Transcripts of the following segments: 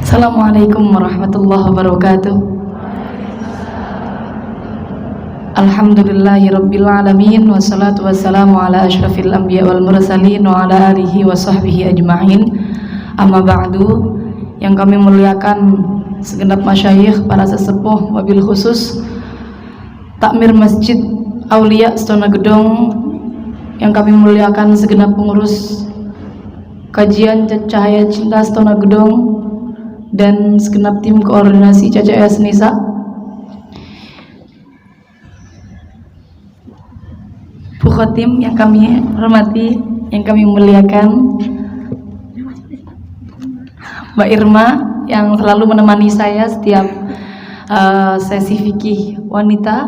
Assalamualaikum warahmatullahi wabarakatuh. Alhamdulillahirabbil alamin wassalatu wassalamu ala asyrafil anbiya wal mursalin wa ala alihi wa sahbihi ajma'in. Amma ba'du, yang kami muliakan segenap masyayikh, para sesepuh, wabil khusus Takmir Masjid Aulia Setona Gedong, yang kami muliakan segenap pengurus kajian Cahaya Cinta Setona Gedong dan segenap tim koordinasi CCS Nisa, Bu Khotim yang kami hormati, yang kami muliakan, Mbak Irma yang selalu menemani saya setiap sesi fikih wanita.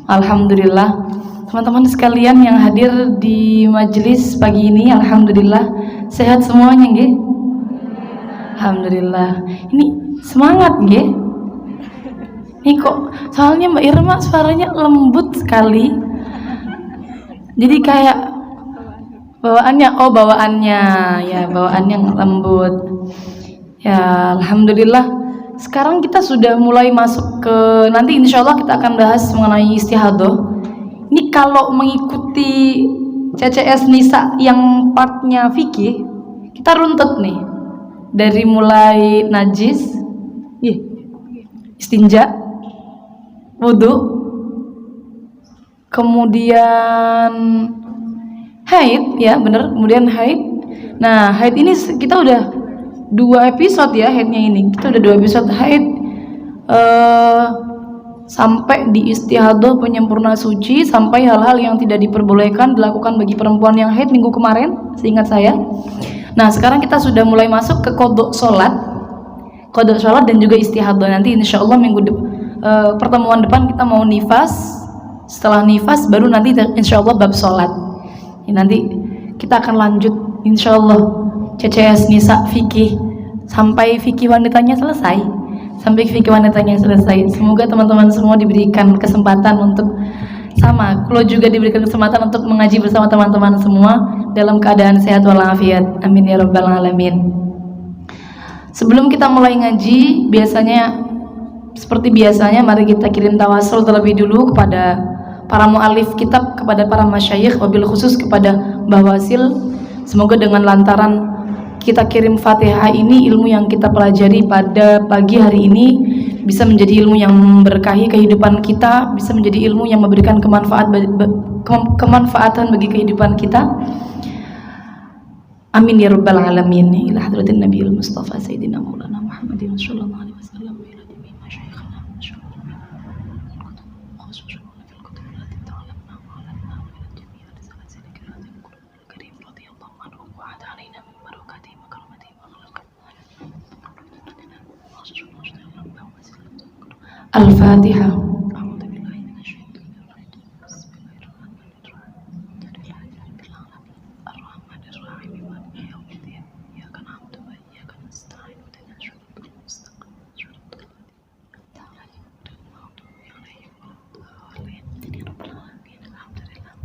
Alhamdulillah, teman-teman sekalian yang hadir di majelis pagi ini, alhamdulillah sehat semuanya nggih? Alhamdulillah. Ini semangat nggih? Ini kok soalnya Mbak Irma suaranya lembut sekali. Jadi kayak bawaannya ya, bawaannya lembut. Ya, alhamdulillah. Sekarang kita sudah mulai masuk ke, nanti insya Allah kita akan bahas mengenai istihadah. Ini kalau mengikuti CCS Nisa yang partnya fikih, kita runtut nih dari mulai najis, istinja, wudhu, kemudian haid, ya bener, kemudian haid. Nah, haid ini kita udah 2 episode ya, haidnya ini kita udah 2 episode haid, sampai di istihadah penyempurna suci, sampai hal-hal yang tidak diperbolehkan dilakukan bagi perempuan yang haid minggu kemarin, seingat saya. Nah, sekarang kita sudah mulai masuk ke kodok sholat dan juga istihadah. Nanti insya Allah pertemuan depan kita mau nifas. Setelah nifas baru nanti insya Allah bab sholat. Nanti kita akan lanjut insya Allah CCS Nisa fikih sampai fikih wanitanya selesai. Semoga teman-teman semua diberikan kesempatan untuk kalau juga diberikan kesempatan untuk mengaji bersama teman-teman semua dalam keadaan sehat walafiat. Amin ya rabbal alamin. Sebelum kita mulai ngaji, seperti biasanya mari kita kirim tawasul terlebih dulu kepada para mu'alif kitab, kepada para masyayikh, wabil khusus kepada Mbah Wasil. Semoga dengan lantaran kita kirim Fatihah ini, ilmu yang kita pelajari pada pagi hari ini bisa menjadi ilmu yang memberkahi kehidupan kita, bisa menjadi ilmu yang memberikan kemanfaatan bagi kehidupan kita. Amin ya rabbal alamin. Ila hadratin Nabiyil Mustafa Sayyidina Maulana Muhammadin sallallahu alaihi wasallam wa ila jami'i masyayikhina Al-Fatihah.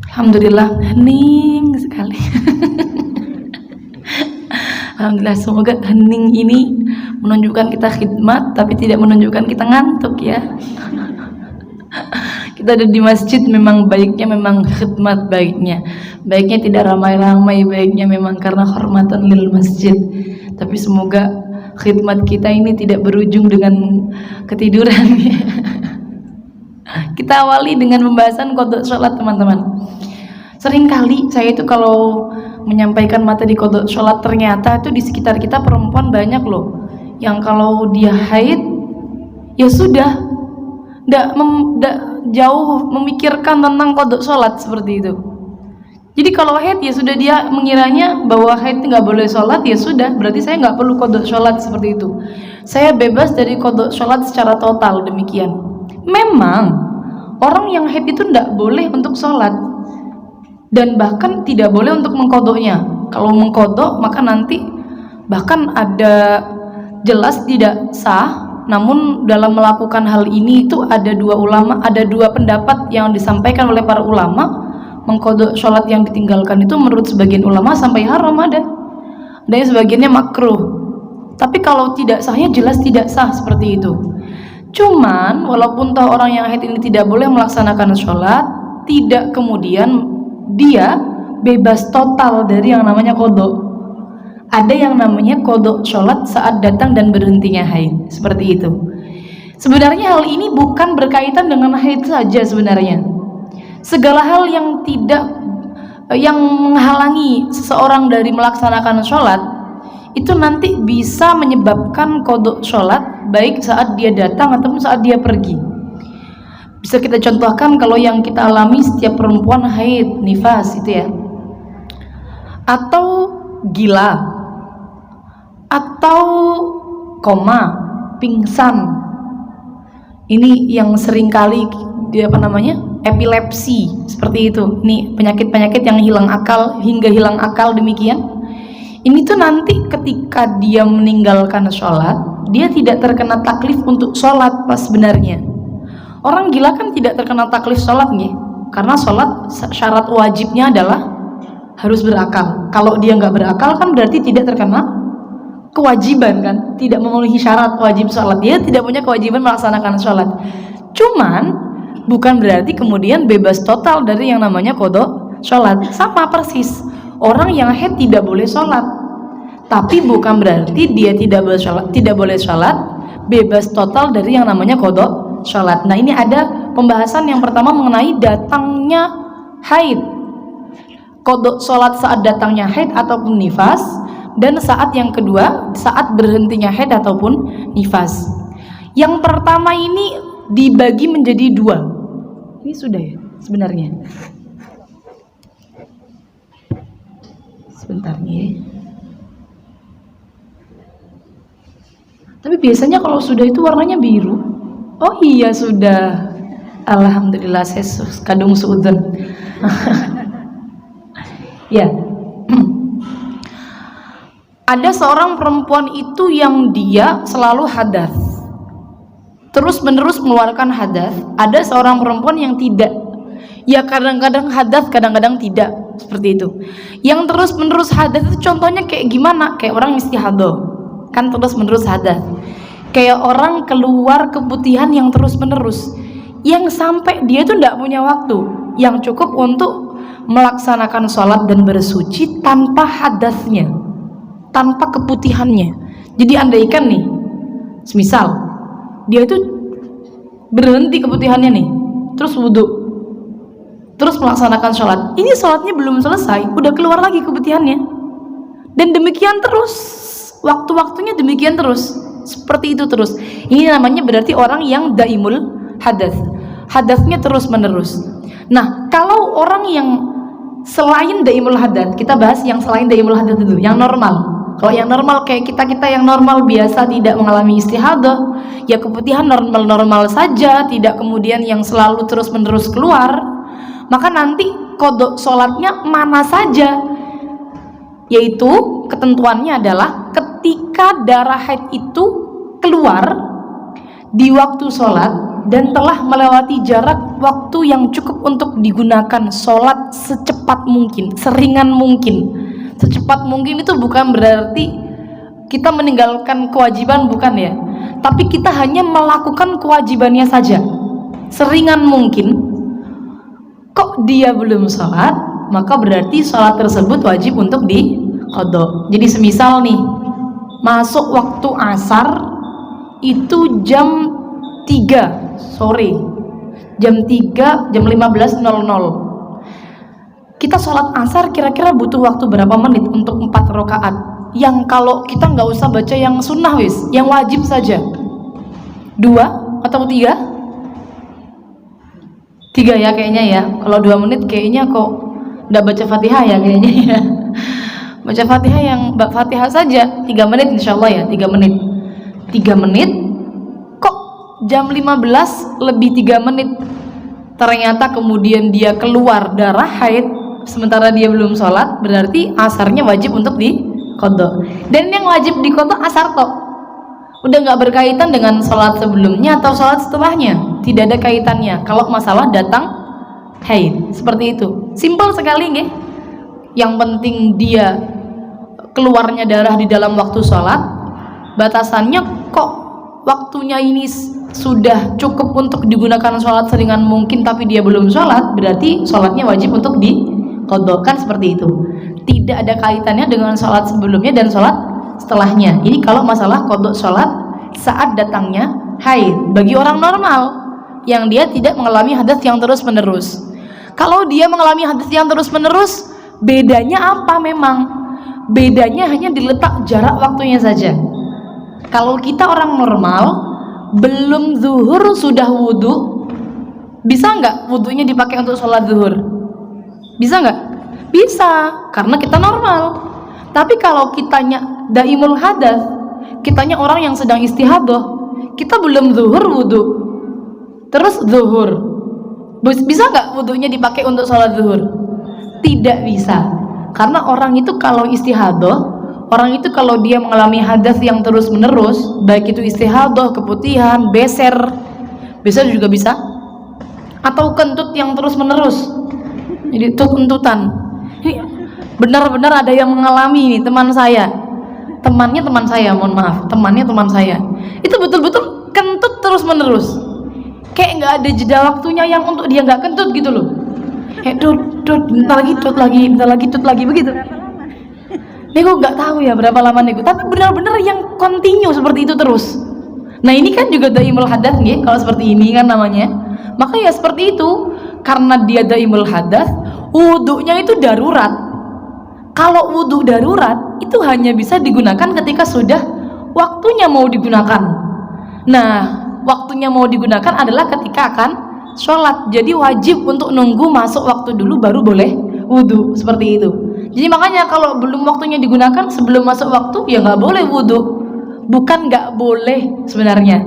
Alhamdulillah, hening sekali. Alhamdulillah, semoga hening ini menunjukkan kita khidmat, tapi tidak menunjukkan kita ngantuk ya. Kita ada di masjid, memang baiknya memang khidmat, baiknya tidak ramai-ramai, baiknya memang karena hormatan lil masjid. Tapi semoga khidmat kita ini tidak berujung dengan ketiduran ya. Kita awali dengan pembahasan qada sholat, teman-teman. Seringkali saya itu kalau menyampaikan materi qada sholat, ternyata itu di sekitar kita perempuan banyak loh yang kalau dia haid ya sudah tidak jauh memikirkan tentang qada sholat seperti itu. Jadi kalau haid ya sudah, dia mengiranya bahwa haid nggak boleh sholat, ya sudah berarti saya nggak perlu qada sholat seperti itu. Saya bebas dari qada sholat secara total, demikian. Memang orang yang haid itu tidak boleh untuk sholat dan bahkan tidak boleh untuk mengkodoknya. Kalau mengkodok maka nanti bahkan ada jelas tidak sah. Namun dalam melakukan hal ini itu ada dua pendapat yang disampaikan oleh para ulama. Mengkodok sholat yang ditinggalkan itu menurut sebagian ulama sampai haram dan sebagiannya makruh. Tapi kalau tidak sahnya jelas tidak sah seperti itu. Cuman walaupun toh orang yang haid ini tidak boleh melaksanakan sholat, tidak kemudian dia bebas total dari yang namanya qadha. Ada yang namanya qadha sholat saat datang dan berhentinya haid, seperti itu. Sebenarnya hal ini bukan berkaitan dengan haid saja sebenarnya. Segala hal yang menghalangi seseorang dari melaksanakan sholat itu nanti bisa menyebabkan qadha sholat, baik saat dia datang ataupun saat dia pergi. Bisa kita contohkan kalau yang kita alami setiap perempuan haid, nifas itu ya, atau gila, atau koma, pingsan. Ini yang sering kali epilepsi, seperti itu. Ini penyakit-penyakit yang hilang akal hingga hilang akal demikian. Ini tuh nanti ketika dia meninggalkan sholat, dia tidak terkena taklif untuk sholat pas sebenarnya. Orang gila kan tidak terkena taklif sholat nih, karena sholat syarat wajibnya adalah harus berakal. Kalau dia nggak berakal kan berarti tidak terkena kewajiban kan, tidak memenuhi syarat wajib sholat, dia tidak punya kewajiban melaksanakan sholat. Cuman bukan berarti kemudian bebas total dari yang namanya qadha sholat. Sama persis, orang yang haid tidak boleh sholat, tapi bukan berarti dia tidak boleh sholat bebas total dari yang namanya qadha sholat. Nah, ini ada pembahasan yang pertama mengenai datangnya haid, qadha sholat saat datangnya haid ataupun nifas, dan saat yang kedua saat berhentinya haid ataupun nifas. Yang pertama ini dibagi menjadi dua. Ini sudah ya sebenarnya. Sebentar nih. Tapi biasanya kalau sudah itu warnanya biru. Oh iya sudah. Alhamdulillah, saya kadung suudzon. Ya. Ada seorang perempuan itu yang dia selalu hadas, terus menerus mengeluarkan hadas. Ada seorang perempuan yang tidak, ya kadang-kadang hadas, kadang-kadang tidak, seperti itu. Yang terus menerus hadas itu contohnya kayak gimana? Kayak orang istihadah kan terus menerus hadas, kayak orang keluar keputihan yang terus menerus, yang sampai dia tuh tidak punya waktu yang cukup untuk melaksanakan sholat dan bersuci tanpa hadasnya, tanpa keputihannya. Jadi andaikan nih, semisal dia itu berhenti keputihannya nih, terus wudhu, terus melaksanakan sholat. Ini sholatnya belum selesai, udah keluar lagi keputihannya, dan demikian terus, waktu-waktunya demikian terus, seperti itu terus. Ini namanya berarti orang yang daimul hadas, hadasnya terus menerus. Nah, kalau orang yang selain daimul hadas, kita bahas yang selain daimul hadas itu, yang normal. Kalau yang normal kayak kita yang normal biasa tidak mengalami istihadah, ya keputihan normal-normal saja, tidak kemudian yang selalu terus-menerus keluar, maka nanti qadha sholatnya mana saja, yaitu ketentuannya adalah ketika darah haid itu keluar di waktu sholat dan telah melewati jarak waktu yang cukup untuk digunakan sholat secepat mungkin, seringan mungkin. Secepat mungkin itu bukan berarti kita meninggalkan kewajiban, bukan ya, tapi kita hanya melakukan kewajibannya saja seringan mungkin. Kok dia belum sholat, maka berarti sholat tersebut wajib untuk diqadha. Jadi semisal nih, masuk waktu asar itu jam 3 sore, jam 15.00. Kita sholat asar kira-kira butuh waktu berapa menit untuk 4 rakaat? Yang kalau kita nggak usah baca yang sunnah wis, yang wajib saja 2 atau 3? 3 ya kayaknya ya. Kalau 2 menit kayaknya kok nggak baca Fatihah ya kayaknya ya. Baca Fatihah yang Fatihah saja 3 menit insya Allah ya, 3 menit. 3 menit kok jam 15 lebih 3 menit ternyata kemudian dia keluar darah haid sementara dia belum sholat, berarti asarnya wajib untuk diqadha. Dan yang wajib diqadha asar tok, udah nggak berkaitan dengan sholat sebelumnya atau sholat setelahnya, tidak ada kaitannya kalau masalah datang haid. Seperti itu, simpel sekali nggih. Yang penting dia keluarnya darah di dalam waktu sholat, batasannya kok waktunya ini sudah cukup untuk digunakan sholat seringan mungkin tapi dia belum sholat, berarti sholatnya wajib untuk diqodhokan, seperti itu. Tidak ada kaitannya dengan sholat sebelumnya dan sholat setelahnya. Ini kalau masalah qodho sholat saat datangnya haid bagi orang normal yang dia tidak mengalami hadas yang terus menerus. Kalau dia mengalami hadas yang terus menerus, bedanya apa? Memang bedanya hanya diletak jarak waktunya saja. Kalau kita orang normal belum zuhur sudah wudhu, bisa nggak wudhunya dipakai untuk sholat zuhur? Bisa nggak? Bisa, karena kita normal. Tapi kalau kitanya daimul hadas, kitanya orang yang sedang istihadah, kita belum zuhur wudhu, terus zuhur, bisa nggak wudhunya dipakai untuk sholat zuhur? Tidak bisa, karena orang itu kalau istihadah, orang itu kalau dia mengalami hadas yang terus menerus, baik itu istihadah, keputihan, beser juga bisa, atau kentut yang terus menerus, jadi kentutan. Ini benar-benar ada yang mengalami, nih teman saya, temannya teman saya itu betul-betul kentut terus menerus, kayak nggak ada jeda waktunya yang untuk dia nggak kentut gitu loh. Bentar lagi tut lagi begitu. Nih gue nggak tahu ya berapa lama nih, tapi benar-benar yang continue seperti itu terus. Nah ini kan juga daimul hadas nih, kalau seperti ini kan namanya. Maka ya seperti itu, karena dia daimul hadas, wudhunya itu darurat. Kalau wudhu darurat itu hanya bisa digunakan ketika sudah waktunya mau digunakan. Nah waktunya mau digunakan adalah ketika akan sholat, jadi wajib untuk nunggu masuk waktu dulu baru boleh wudhu, seperti itu. Jadi makanya kalau belum waktunya digunakan, sebelum masuk waktu ya nggak boleh wudhu. Bukan nggak boleh, sebenarnya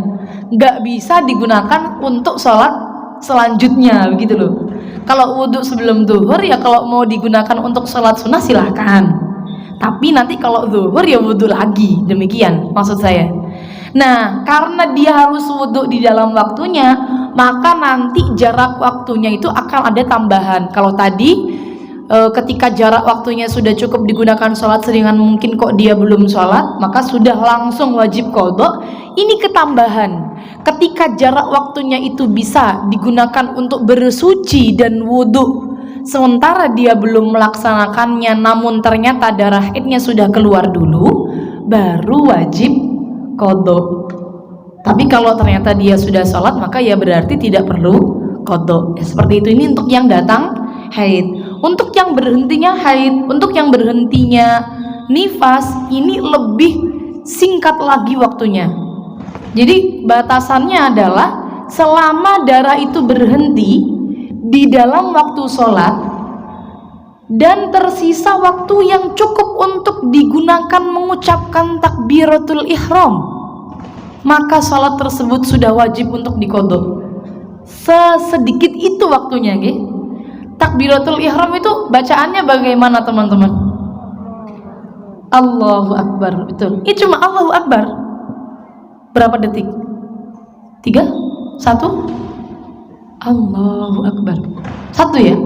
nggak bisa digunakan untuk sholat selanjutnya, begitu loh. Kalau wudhu sebelum zuhur ya kalau mau digunakan untuk sholat sunnah silahkan, tapi nanti kalau zuhur ya wudhu lagi, demikian maksud saya. Nah karena dia harus wudhu di dalam waktunya, maka nanti jarak waktunya itu akan ada tambahan. Kalau tadi ketika jarak waktunya sudah cukup digunakan sholat seringan mungkin kok dia belum sholat, maka sudah langsung wajib qodho. Ini ketambahan, ketika jarak waktunya itu bisa digunakan untuk bersuci dan wudhu, sementara dia belum melaksanakannya namun ternyata darah haidnya sudah keluar dulu, baru wajib qodho. Tapi kalau ternyata dia sudah sholat, maka ya berarti tidak perlu qodho. Seperti itu. Ini untuk yang datang haid. Untuk yang berhentinya haid, untuk yang berhentinya nifas, ini lebih singkat lagi waktunya. Jadi batasannya adalah selama darah itu berhenti di dalam waktu sholat dan tersisa waktu yang cukup untuk digunakan mengucapkan takbiratul ihram, maka sholat tersebut sudah wajib untuk diqodho. Sesedikit itu waktunya, nggih. Takbiratul ihram itu bacaannya bagaimana teman-teman? Allahu Akbar, betul. Ini cuma Allahu Akbar. Berapa detik? 3? 1? Allahu Akbar. 1 ya?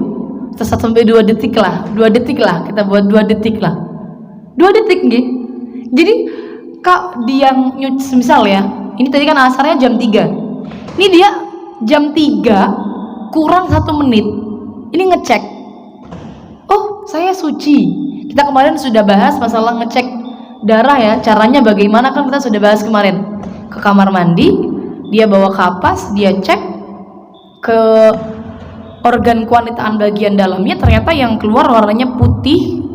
1 sampai 2 detik lah. 2 detik lah, kita buat 2 detik lah. 2 detik nggih. Jadi kak dia misal ya, ini tadi kan asarnya jam 3. Ini dia jam 3 kurang 1 menit. Ini ngecek, oh saya suci. Kita kemarin sudah bahas masalah ngecek darah ya, caranya bagaimana kan kita sudah bahas kemarin. Ke kamar mandi, dia bawa kapas, dia cek ke organ kewanitaan bagian dalamnya, ternyata yang keluar warnanya putih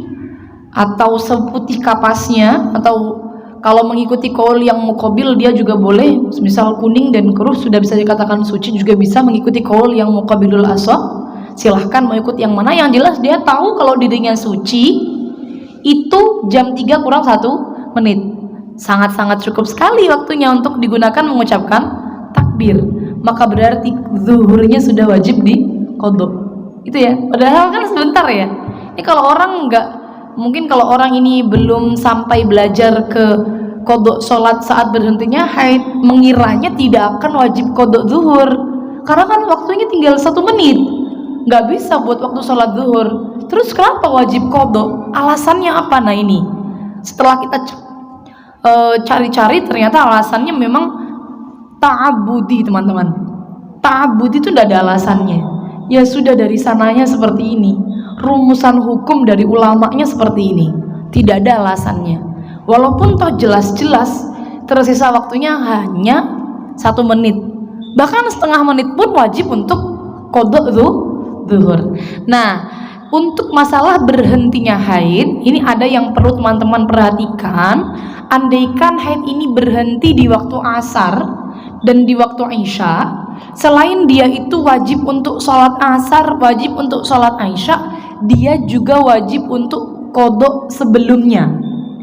atau seputih kapasnya, atau kalau mengikuti kaul yang muqabil dia juga boleh, misal kuning dan keruh sudah bisa dikatakan suci, juga bisa mengikuti kaul yang muqabilul asah. Silahkan mau ikut yang mana, yang jelas dia tahu kalau dirinya suci itu jam 3 kurang 1 menit. Sangat-sangat cukup sekali waktunya untuk digunakan mengucapkan takbir. Maka berarti zuhurnya sudah wajib di qodho. Itu ya, padahal kan sebentar ya. Ini kalau orang enggak, mungkin kalau orang ini belum sampai belajar ke qodho sholat saat berhentinya haid, mengiranya tidak akan wajib qodho zuhur, karena kan waktunya tinggal 1 menit. Nggak bisa buat waktu sholat zuhur. Terus kenapa wajib qodho? Alasannya apa? Nah ini Setelah kita cari-cari ternyata alasannya memang ta'abudi, teman-teman. Ta'abudi itu tidak ada alasannya. Ya sudah, dari sananya seperti ini, rumusan hukum dari ulamanya seperti ini, tidak ada alasannya. Walaupun toh jelas-jelas tersisa waktunya hanya 1 menit, bahkan setengah menit pun wajib untuk qada zuhur. Nah, untuk masalah berhentinya haid ini ada yang perlu teman-teman perhatikan. Andaikan haid ini berhenti di waktu asar dan di waktu isya, selain dia itu wajib untuk sholat asar, wajib untuk sholat isya, dia juga wajib untuk qada sebelumnya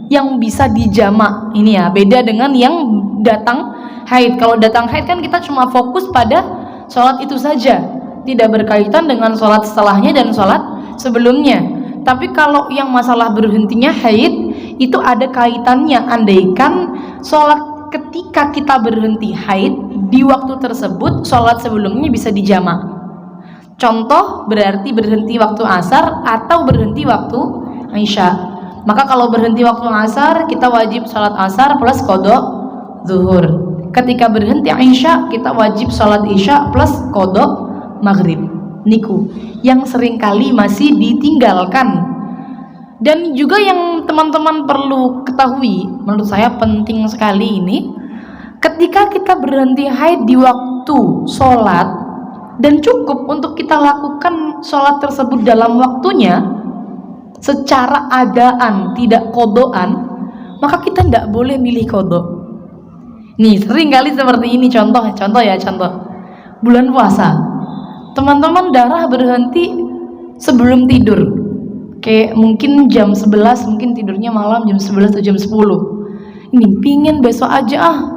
yang bisa dijamak. Ini ya, beda dengan yang datang haid. Kalau datang haid kan kita cuma fokus pada sholat itu saja, tidak berkaitan dengan sholat setelahnya dan sholat sebelumnya. Tapi kalau yang masalah berhentinya haid itu ada kaitannya. Andaikan sholat ketika kita berhenti haid di waktu tersebut, sholat sebelumnya bisa dijamak. Contoh berarti berhenti waktu asar atau berhenti waktu isya. Maka kalau berhenti waktu asar, kita wajib sholat asar plus qada zuhur. Ketika berhenti isya, kita wajib sholat isya plus qada maghrib. Niku yang seringkali masih ditinggalkan. Dan juga yang teman-teman perlu ketahui, menurut saya penting sekali ini, ketika kita berhenti haid di waktu sholat dan cukup untuk kita lakukan sholat tersebut dalam waktunya secara adaan, tidak kodoan, maka kita tidak boleh milih kodok. Nih, sering kali seperti ini. Contoh bulan puasa, teman-teman darah berhenti sebelum tidur, kayak mungkin jam 11, mungkin tidurnya malam jam 11 atau jam 10. Ini pingin besok aja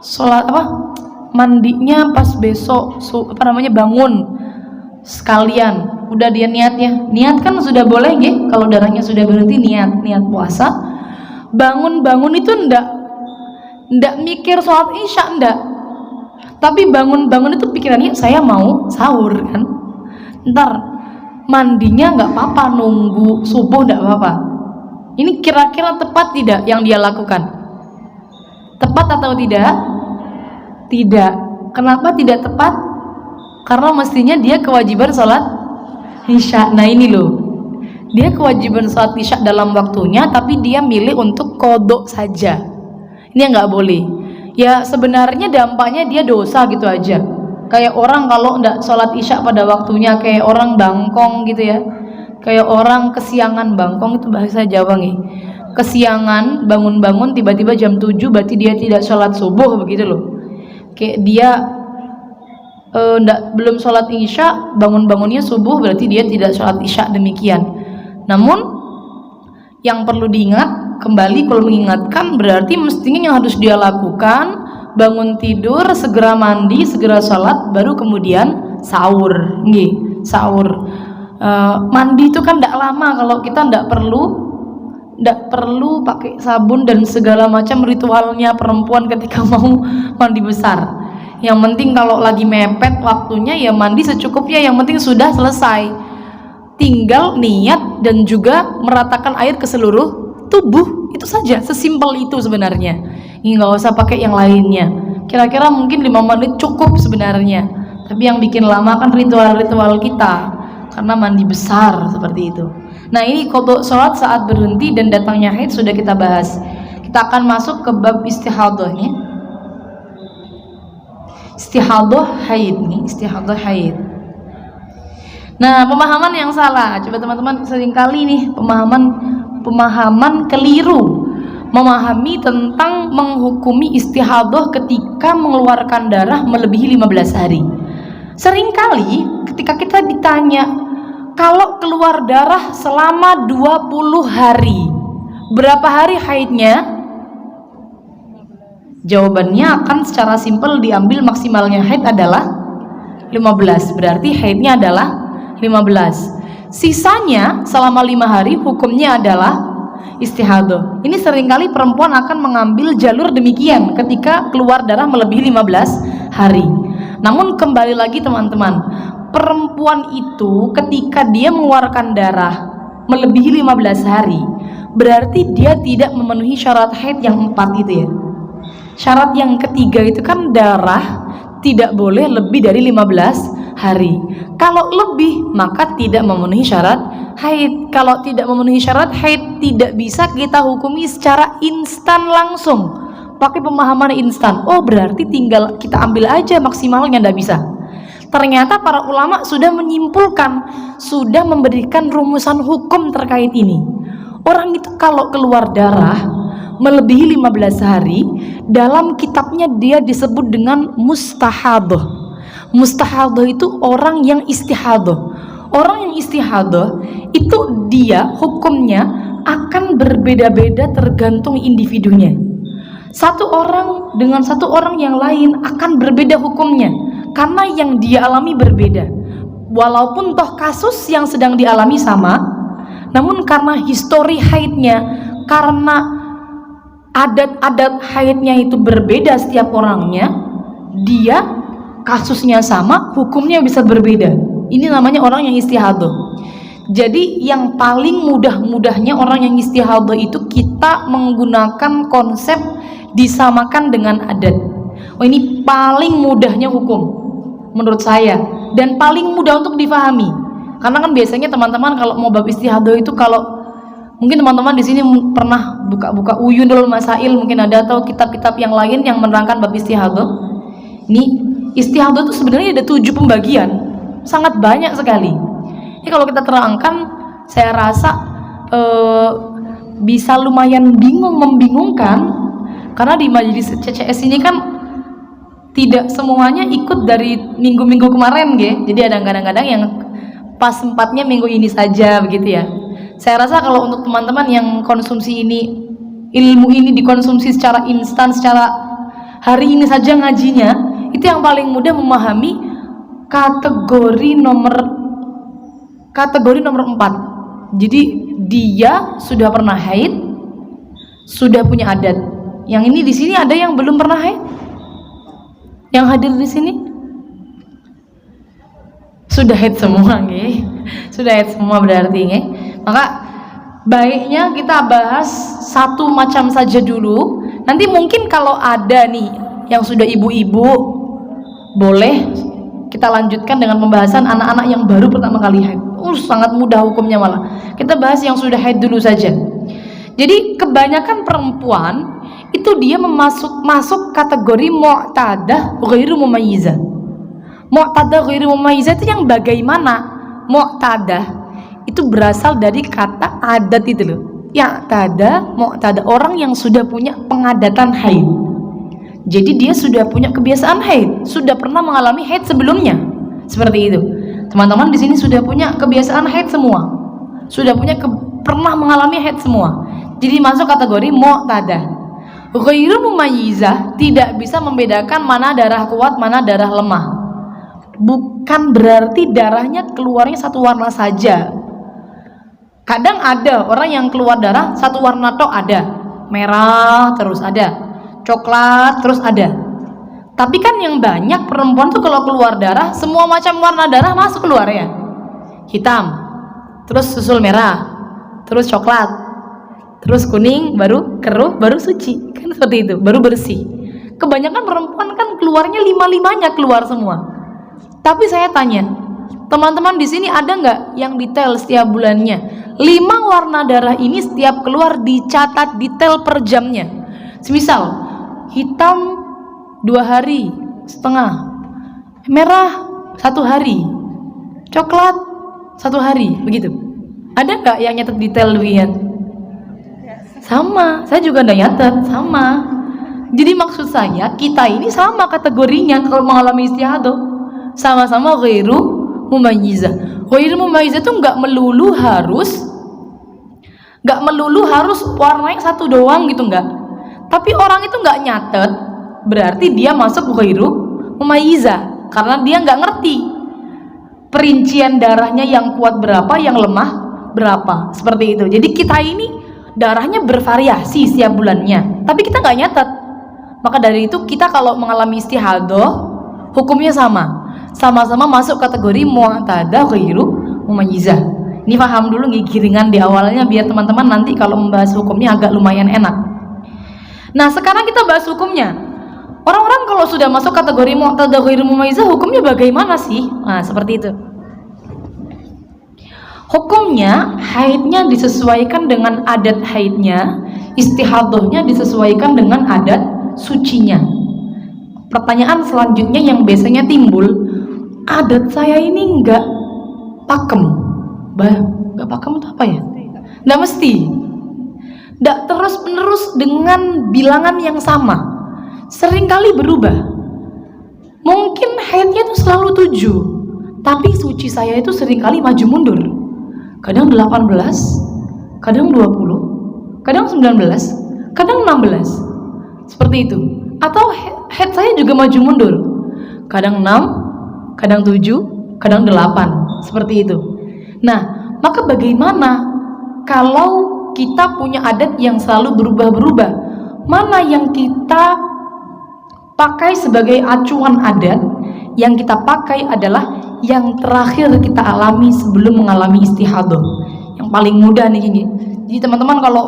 sholat mandinya pas besok bangun sekalian. Udah dia niat kan sudah boleh nggih, kalau darahnya sudah berhenti niat puasa. Bangun itu ndak mikir sholat isya, ndak. Tapi bangun itu pikirannya saya mau sahur kan. Ntar mandinya nggak apa-apa, nunggu subuh nggak apa-apa. Ini kira-kira tepat tidak yang dia lakukan? Tepat atau tidak? Tidak. Kenapa tidak tepat? Karena mestinya dia kewajiban sholat isya. Nah ini loh, dia kewajiban sholat isya dalam waktunya, tapi dia milih untuk kodok saja. Ini nggak boleh. Ya sebenarnya dampaknya dia dosa gitu aja. Kayak orang kalau nggak sholat isya pada waktunya, kayak orang bangkong gitu ya, kayak orang kesiangan. Bangkong itu bahasa Jawa nih. Kesiangan, bangun tiba-tiba jam 7, berarti dia tidak sholat subuh, begitu loh. Kayak dia belum sholat isya, bangunnya subuh, berarti dia tidak sholat isya, demikian. Namun yang perlu diingat, kembali kalau mengingatkan, berarti mestinya yang harus dia lakukan, bangun tidur, segera mandi, segera sholat, baru kemudian sahur. Sahur. Mandi itu kan tidak lama, kalau kita tidak perlu pakai sabun dan segala macam ritualnya perempuan ketika mau mandi besar. Yang penting kalau lagi mepet waktunya ya mandi secukupnya, yang penting sudah selesai. Tinggal niat dan juga meratakan air ke seluruh tubuh, itu saja, sesimpel itu sebenarnya. Ini nggak usah pakai yang lainnya. Kira-kira mungkin 5 menit cukup sebenarnya. Tapi yang bikin lama kan ritual-ritual kita, karena mandi besar seperti itu. Nah ini qada sholat saat berhenti dan datangnya haid sudah kita bahas. Kita akan masuk ke bab istihadahnya. Istihadah haid. Nah, pemahaman yang salah. Coba teman-teman, seringkali nih pemahaman keliru memahami tentang menghukumi istihadah ketika mengeluarkan darah melebihi 15 hari. Seringkali ketika kita ditanya, kalau keluar darah selama 20 hari, berapa hari haidnya? Jawabannya akan secara simpel diambil maksimalnya haid adalah 15. Berarti haidnya adalah 15. Sisanya selama 5 hari hukumnya adalah istihadah. Ini seringkali perempuan akan mengambil jalur demikian ketika keluar darah melebihi 15 hari. Namun kembali lagi teman-teman, perempuan itu ketika dia mengeluarkan darah melebihi 15 hari, berarti dia tidak memenuhi syarat haid yang 4 itu ya. Syarat yang ketiga itu kan darah tidak boleh lebih dari 15 hari. Kalau lebih maka tidak memenuhi syarat haid. Kalau tidak memenuhi syarat haid, tidak bisa kita hukumi secara instan langsung pakai pemahaman instan. Oh berarti tinggal kita ambil aja maksimalnya, ndak bisa. Ternyata para ulama sudah menyimpulkan, sudah memberikan rumusan hukum terkait ini. Orang itu kalau keluar darah melebihi 15 hari, dalam kitabnya dia disebut dengan mustahadah. Mustahadah itu orang yang istihadah. Orang yang istihadah itu dia hukumnya akan berbeda-beda tergantung individunya. Satu orang dengan satu orang yang lain akan berbeda hukumnya karena yang dia alami berbeda. Walaupun toh kasus yang sedang dialami sama, namun karena histori haidnya, karena adat-adat haidnya itu berbeda setiap orangnya, dia kasusnya sama, hukumnya bisa berbeda. Ini namanya orang yang istihadah. Jadi yang paling mudah-mudahnya orang yang istihadah itu kita menggunakan konsep disamakan dengan adat. Oh ini paling mudahnya hukum menurut saya, dan paling mudah untuk difahami. Karena kan biasanya teman-teman kalau mau bab istihadah itu, kalau mungkin teman-teman di sini pernah buka-buka Uyun Ulul Masail, mungkin ada, atau kitab-kitab yang lain yang menerangkan bab istihadah. Ini istihadah itu sebenarnya ada 7 pembagian, sangat banyak sekali. Ini kalau kita terangkan, saya rasa bisa lumayan membingungkan, karena di majelis CCS ini kan tidak semuanya ikut dari minggu-minggu kemarin, jadi ada kadang-kadang yang pas sempatnya minggu ini saja begitu ya. Saya rasa kalau untuk teman-teman yang konsumsi ini, ilmu ini dikonsumsi secara instan, secara hari ini saja ngajinya, itu yang paling mudah memahami kategori nomor 4. Jadi dia sudah pernah haid, sudah punya adat. Yang ini di sini ada yang belum pernah haid? Yang hadir di sini sudah haid semua, sudah haid semua berarti, Maka baiknya kita bahas satu macam saja dulu. Nanti mungkin kalau ada nih yang sudah ibu-ibu, boleh kita lanjutkan dengan pembahasan anak-anak yang baru pertama kali haid. Sangat mudah hukumnya malah. Kita bahas yang sudah haid dulu saja. Jadi kebanyakan perempuan itu dia masuk kategori mu'tadah ghairu mumayyizah. Mu'tadah ghairu mumayyizah itu yang bagaimana? Mu'tadah itu berasal dari kata adat itu loh. Ya mu'tadah, orang yang sudah punya pengadatan haid. Jadi dia sudah punya kebiasaan haid, sudah pernah mengalami haid sebelumnya. Seperti itu. Teman-teman di sini sudah punya kebiasaan haid semua. Sudah pernah mengalami haid semua. Jadi masuk kategori mu'tadah. Ghairu mumayyizah tidak bisa membedakan mana darah kuat, mana darah lemah. Bukan berarti darahnya keluarnya satu warna saja. Kadang ada orang yang keluar darah satu warna tok, ada merah terus ada, coklat terus ada. Tapi kan yang banyak perempuan tuh kalau keluar darah semua macam warna darah masuk keluar ya. Hitam, terus susul merah, terus coklat, terus kuning, baru keruh, baru suci. Kan seperti itu, baru bersih. Kebanyakan perempuan kan keluarnya 5-5-nya keluar semua. Tapi saya tanya, teman-teman di sini ada nggak yang detail setiap bulannya? 5 warna darah ini setiap keluar dicatat detail per jamnya. Semisal hitam 2 hari setengah, merah 1 hari, coklat 1 hari, begitu. Ada nggak yang nyatet detail demikian? Sama, saya juga udah nyatet, sama. Jadi maksud saya, kita ini sama kategorinya kalau mengalami istihadah, sama-sama ghairu mumayyizah. Ghairu mumayyizah itu nggak melulu harus warnanya satu doang gitu, nggak. Tapi orang itu nggak nyatet, berarti dia masuk ghairu mumayyizah karena dia nggak ngerti perincian darahnya yang kuat berapa, yang lemah berapa, seperti itu. Jadi kita ini darahnya bervariasi setiap bulannya, tapi kita nggak nyatet. Maka dari itu kita kalau mengalami istihadah, hukumnya sama-sama masuk kategori mu'tadah ghairu mumayyizah. Ini paham dulu nih giringan di awalnya biar teman-teman nanti kalau membahas hukumnya agak lumayan enak. Nah, sekarang kita bahas hukumnya. Orang-orang kalau sudah masuk kategori mu'tadah ghairu mumayyizah, hukumnya bagaimana sih? Nah, seperti itu. Hukumnya, haidnya disesuaikan dengan adat haidnya, istihadahnya disesuaikan dengan adat sucinya. Pertanyaan selanjutnya yang biasanya timbul, adat saya ini enggak pakem. Enggak pakem itu apa ya? Enggak mesti. Enggak terus-menerus dengan bilangan yang sama. Seringkali berubah. Mungkin haidnya itu selalu 7, tapi suci saya itu seringkali maju mundur. Kadang 18, kadang 20, kadang 19, kadang 16. Seperti itu. Atau haid saya juga maju mundur. Kadang 6, kadang 7, kadang 8. Seperti itu. Nah, maka bagaimana kalau kita punya adat yang selalu berubah-berubah? Mana yang kita pakai sebagai acuan adat? Yang kita pakai adalah yang terakhir kita alami sebelum mengalami istihadah. Yang paling mudah nih ini. Jadi teman-teman kalau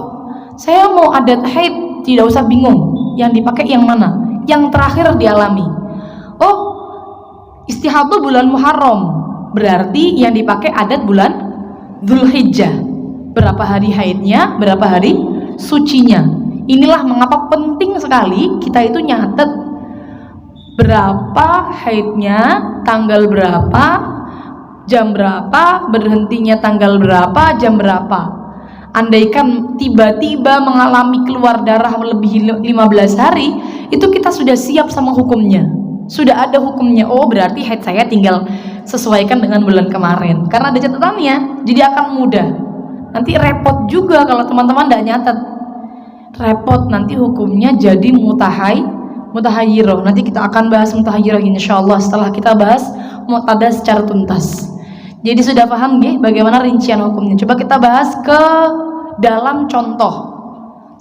saya mau adat haid, tidak usah bingung. Yang dipakai yang mana? Yang terakhir dialami. Oh, istihadah bulan Muharram. Berarti yang dipakai adat bulan Dzulhijjah. Berapa hari haidnya, berapa hari sucinya. Inilah mengapa penting sekali kita itu nyatet berapa haidnya, tanggal berapa, jam berapa, berhentinya tanggal berapa, jam berapa. Andaikan tiba-tiba mengalami keluar darah lebih 15 hari, itu kita sudah siap sama hukumnya. Sudah ada hukumnya. Oh, berarti haid saya tinggal sesuaikan dengan bulan kemarin. Karena ada catatannya, jadi akan mudah. Nanti repot juga kalau teman-teman tidak nyatet. Repot nanti hukumnya jadi mutahayyirah. Nanti kita akan bahas mutahayyirah insyaallah setelah kita bahas mu'tadah secara tuntas. Jadi sudah paham nggih bagaimana rincian hukumnya? Coba kita bahas ke dalam contoh.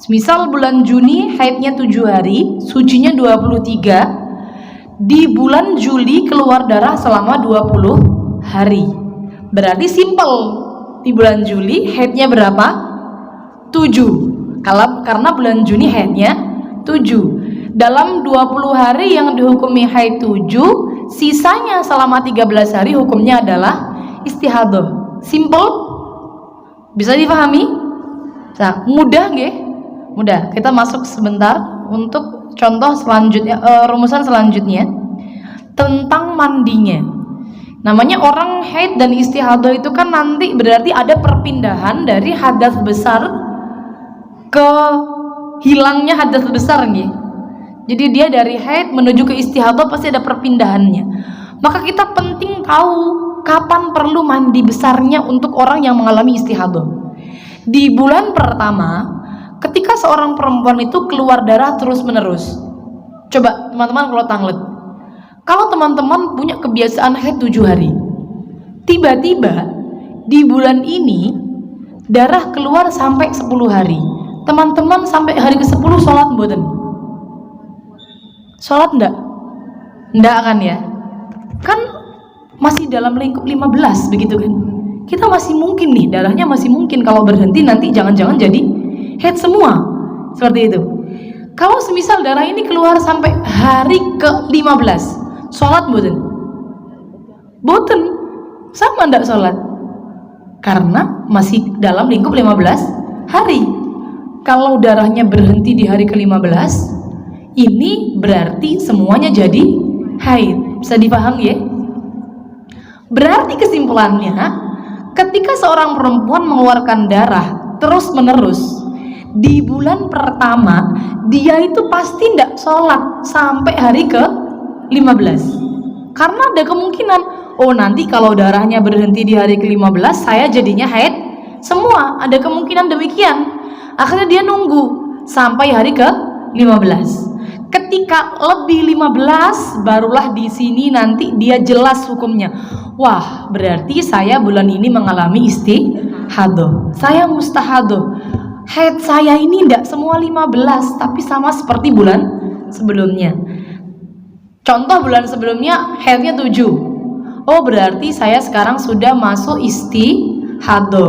Misal bulan Juni haidnya 7 hari, sucinya 23. Di bulan Juli keluar darah selama 20 hari. Berarti simple. Di bulan Juli haidnya berapa? 7. Karena bulan Juni haidnya 7. Dalam 20 hari yang dihukumi haid 7, sisanya selama 13 hari hukumnya adalah istihadah. Simple? Bisa dipahami? Nah, mudah nggih? Mudah. Kita masuk sebentar untuk contoh selanjutnya, rumusan selanjutnya tentang mandinya. Namanya orang haid dan istihadah itu kan nanti berarti ada perpindahan dari hadas besar ke hilangnya hadas besar nih. Jadi dia dari haid menuju ke istihadah pasti ada perpindahannya. Maka kita penting tahu kapan perlu mandi besarnya untuk orang yang mengalami istihadah. Di bulan pertama, ketika seorang perempuan itu keluar darah terus-menerus. Coba teman-teman kalau tanglet. Kalau teman-teman punya kebiasaan haid 7 hari, tiba-tiba di bulan ini darah keluar sampai 10 hari. Teman-teman sampai hari ke-10 sholat mboten? Sholat enggak? Enggak kan ya? Kan masih dalam lingkup 15 begitu kan? Kita masih mungkin nih, darahnya masih mungkin kalau berhenti nanti jangan-jangan jadi haid semua. Seperti itu. Kalau semisal darah ini keluar sampai hari ke-15, sholat mboten? Mboten. Sama enggak sholat? Karena masih dalam lingkup 15 hari. Kalau darahnya berhenti di hari ke-15, ini berarti semuanya jadi haid. Bisa dipaham ya? Berarti kesimpulannya, ketika seorang perempuan mengeluarkan darah terus-menerus, di bulan pertama dia itu pasti tidak sholat sampai hari ke-15. Karena ada kemungkinan, oh nanti kalau darahnya berhenti di hari ke-15 saya jadinya haid semua. Ada kemungkinan demikian. Akhirnya dia nunggu sampai hari ke-15. Ketika lebih 15 barulah di sini nanti dia jelas hukumnya. Wah, berarti saya bulan ini mengalami istihadah. Saya mustahadah. Haid saya ini tidak semua 15, tapi sama seperti bulan sebelumnya. Contoh bulan sebelumnya haidnya 7. Oh, berarti saya sekarang sudah masuk istihadah. hado,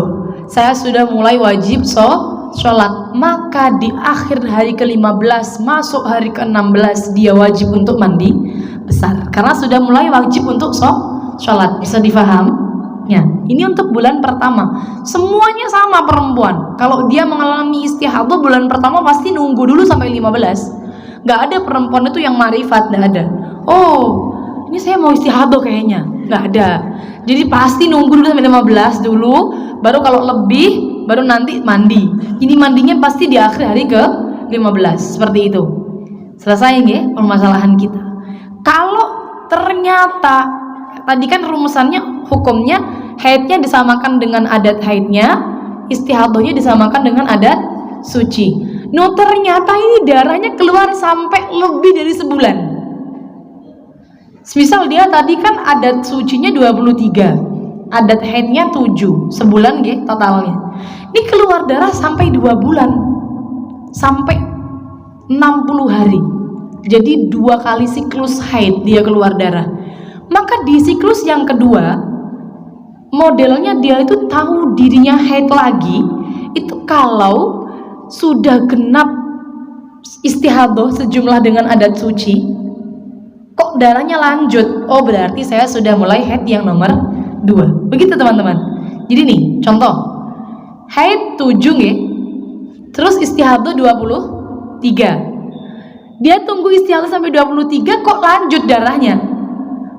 saya sudah mulai wajib sholat. Maka di akhir hari ke-15 masuk hari ke-16 dia wajib untuk mandi besar, karena sudah mulai wajib untuk sholat. Bisa difaham? Ya, ini untuk bulan pertama. Semuanya sama perempuan. Kalau dia mengalami istihadah bulan pertama pasti nunggu dulu sampai 15. Gak ada perempuan itu yang marifat, gak ada. Oh, ini saya mau istihadah kayaknya. Gak ada. Jadi pasti nunggu dulu sampai 15 dulu, baru kalau lebih baru nanti mandi. Ini mandinya pasti di akhir hari ke 15. Seperti itu. Selesai ya permasalahan kita. Kalau ternyata tadi kan rumusannya, hukumnya haidnya disamakan dengan adat haidnya, istihadahnya disamakan dengan adat suci. No, ternyata ini darahnya keluar sampai lebih dari sebulan. Misal dia tadi kan adat sucinya 23, adat haidnya 7, sebulan ya totalnya. Ini keluar darah sampai 2 bulan, sampai 60 hari. Jadi 2 kali siklus haid dia keluar darah. Maka di siklus yang kedua modelnya dia itu tahu dirinya haid lagi itu kalau sudah genap istihadah sejumlah dengan adat suci, kok darahnya lanjut, oh berarti saya sudah mulai haid yang nomor 2. Begitu teman-teman. Jadi nih contoh, haid 7 ya, terus istihadah 23, dia tunggu istihadah sampai 23 kok lanjut darahnya,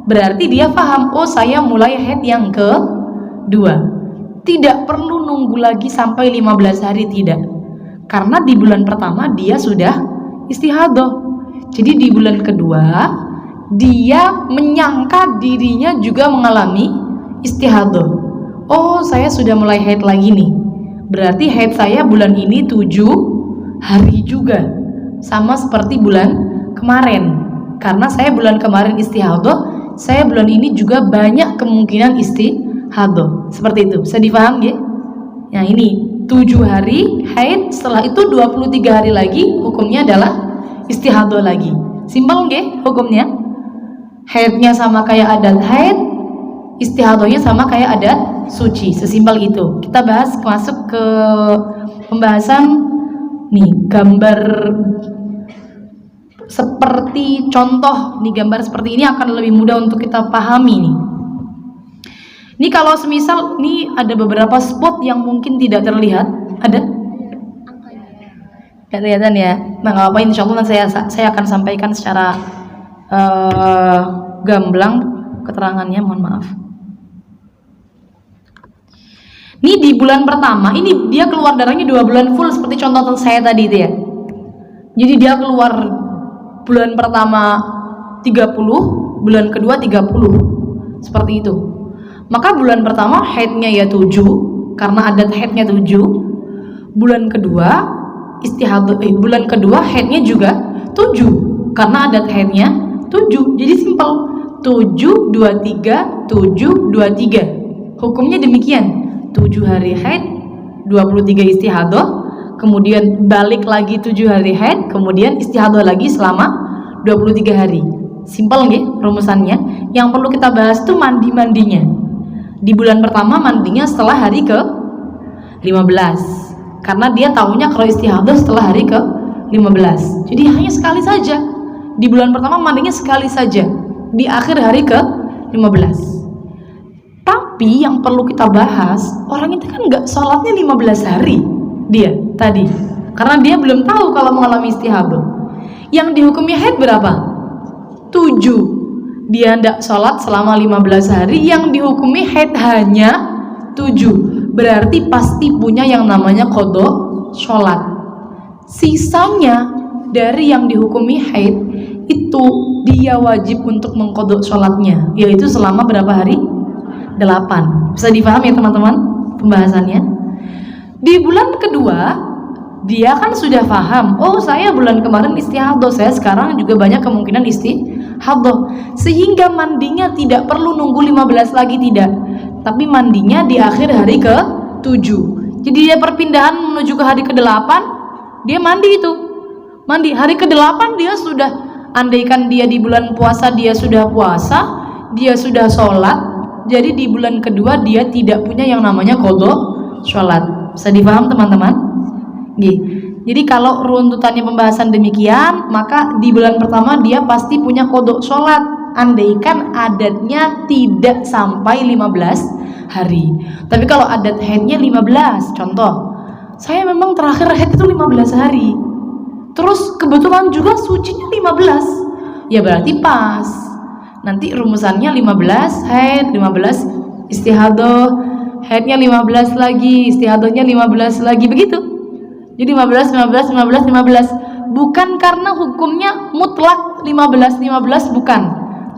berarti dia paham, oh saya mulai haid yang kedua. Tidak perlu nunggu lagi sampai 15 hari, tidak. Karena di bulan pertama dia sudah istihadah. Jadi di bulan kedua dia menyangka dirinya juga mengalami istihadah. Oh saya sudah mulai haid lagi nih, berarti haid saya bulan ini 7 hari juga, sama seperti bulan kemarin. Karena saya bulan kemarin istihadah, saya bulan ini juga banyak kemungkinan istihadah. Seperti itu, bisa difaham ya? Nah ini 7 hari haid, setelah itu 23 hari lagi hukumnya adalah istihadah lagi. Simpel nggih hukumnya? Haidnya sama kayak adat haid, istihadahnya sama kayak adat suci. Sesimpel itu. Kita bahas masuk ke pembahasan nih, gambar seperti contoh. Nih gambar seperti ini akan lebih mudah untuk kita pahami nih. Ini kalau semisal ini ada beberapa spot yang mungkin tidak terlihat, ada? Tidak kelihatan ya. Nah, nggak apa-apa, insya Allah saya akan sampaikan secara gamblang keterangannya. Mohon maaf. Ini di bulan pertama, ini dia keluar darahnya 2 bulan full seperti contoh saya tadi itu ya. Jadi dia keluar bulan pertama 30, bulan kedua 30, seperti itu. Maka bulan pertama haidnya ya 7, karena adat haidnya 7. Bulan kedua istihadah, bulan kedua haidnya juga 7, karena adat haidnya 7. Jadi simpel, 7 23 7 23. Hukumnya demikian. 7 hari haid, 23 istihadah, kemudian balik lagi 7 hari haid, kemudian istihadah lagi selama 23 hari. Simpel nggih rumusannya. Yang perlu kita bahas itu mandi-mandinya. Di bulan pertama mandinya setelah hari ke 15, karena dia tahunya kalau istihadah setelah hari ke 15. Jadi hanya sekali saja. Di bulan pertama mandinya sekali saja, di akhir hari ke 15. Tapi yang perlu kita bahas, orang itu kan nggak sholatnya 15 hari dia tadi, karena dia belum tahu kalau mengalami istihadah. Yang dihukumi haid berapa? 7. Dia tidak sholat selama 15 hari, yang dihukumi haid hanya 7. Berarti pasti punya yang namanya qadha sholat. Sisanya dari yang dihukumi haid itu dia wajib untuk mengqadha sholatnya, yaitu selama berapa hari? 8. Bisa difahami ya teman-teman pembahasannya? Di bulan kedua dia kan sudah paham, oh saya bulan kemarin istihadah, saya sekarang juga banyak kemungkinan istihadah, sehingga mandinya tidak perlu nunggu 15 lagi, tidak, tapi mandinya di akhir hari ke 7. Jadi dia perpindahan menuju ke hari ke-8, dia mandi itu, mandi hari ke-8 dia sudah, andaikan dia di bulan puasa dia sudah puasa, dia sudah sholat, jadi di bulan kedua dia tidak punya yang namanya qadha sholat. Bisa dipaham teman-teman? Jadi kalau runtutannya pembahasan demikian, maka di bulan pertama dia pasti punya qadha sholat, andaikan adatnya tidak sampai 15 hari. Tapi kalau adat haidnya 15, contoh, saya memang terakhir haid itu 15 hari, terus kebetulan juga sucinya 15, ya berarti pas. Nanti rumusannya 15 haid, 15 istihadah, haidnya 15 lagi, istihadahnya 15 lagi, begitu. Jadi 15, 15, 15, 15. Bukan karena hukumnya mutlak 15, 15, bukan.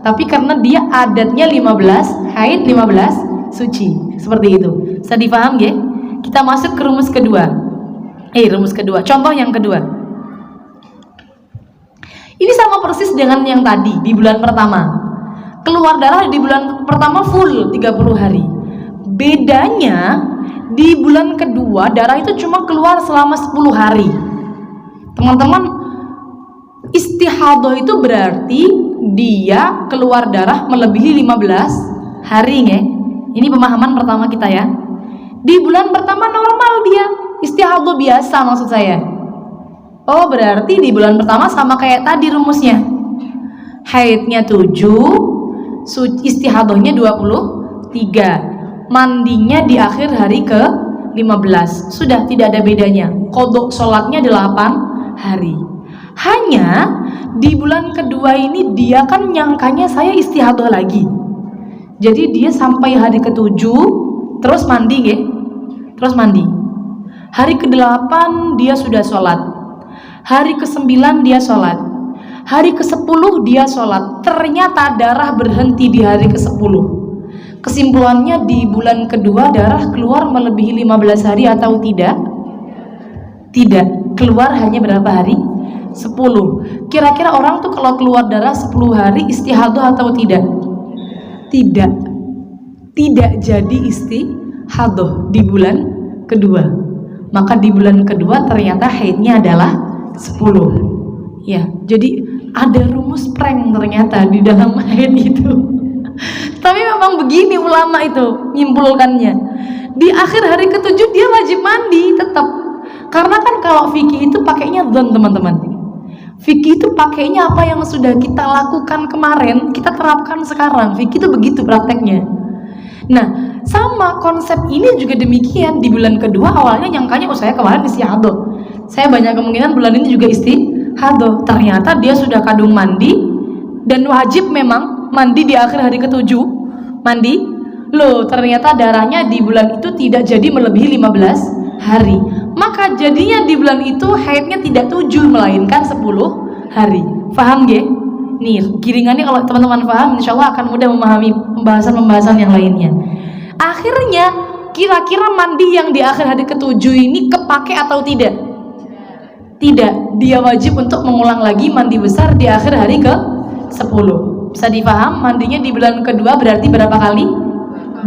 Tapi karena dia adatnya 15 haid, 15 suci. Seperti itu. Bisa dipaham ya? Kita masuk ke rumus kedua. Rumus kedua. Contoh yang kedua. Ini sama persis dengan yang tadi di bulan pertama. Keluar darah di bulan pertama full 30 hari. Bedanya di bulan kedua darah itu cuma keluar selama 10 hari. Teman-teman, istihadah itu berarti dia keluar darah melebihi 15 hari ya. Ini pemahaman pertama kita ya. Di bulan pertama normal dia, istihadah biasa maksud saya. Oh, berarti di bulan pertama sama kayak tadi rumusnya. Haidnya 7, istihadahnya 23. Mandinya di akhir hari ke 15. Sudah tidak ada bedanya. Qadha sholatnya 8 hari. Hanya di bulan kedua ini dia kan nyangkanya saya istihadah lagi. Jadi dia sampai hari ke-7 terus mandi ya. Terus mandi. Hari ke-8 dia sudah sholat. Hari ke-9 dia sholat. Hari ke-10 dia sholat. Ternyata darah berhenti di hari ke-10. Kesimpulannya di bulan kedua darah keluar melebihi 15 hari atau tidak? Tidak. Keluar hanya berapa hari? 10. Kira-kira orang tuh kalau keluar darah 10 hari istihadah atau tidak? Tidak. Tidak jadi istihadah di bulan kedua. Maka di bulan kedua ternyata haidnya adalah 10. Ya, jadi ada rumus prank ternyata di dalam haid itu. Tapi memang begini ulama itu nyimpulkannya. Di akhir hari ke-7 dia wajib mandi tetap. Karena kan kalau fikih itu pakainya dzon teman-teman. Fikih itu pakainya apa yang sudah kita lakukan kemarin, kita terapkan sekarang. Fikih itu begitu prakteknya. Nah, sama konsep ini juga demikian. Di bulan kedua awalnya nyangkanya saya kemarin istihadah. Saya banyak kemungkinan bulan ini juga istihadah. Ternyata dia sudah kadung mandi dan wajib memang mandi di akhir hari ke-7. Mandi, loh ternyata darahnya di bulan itu tidak jadi melebihi 15 hari. Maka jadinya di bulan itu haidnya tidak 7 melainkan 10 hari. Paham gak? Nih, giringannya kalau teman-teman paham, insya Allah akan mudah memahami pembahasan-pembahasan yang lainnya. Akhirnya, kira-kira mandi yang di akhir hari ke-7 ini kepake atau tidak? Tidak, dia wajib untuk mengulang lagi mandi besar di akhir hari ke-10. Bisa dipaham, mandinya di bulan kedua berarti berapa kali?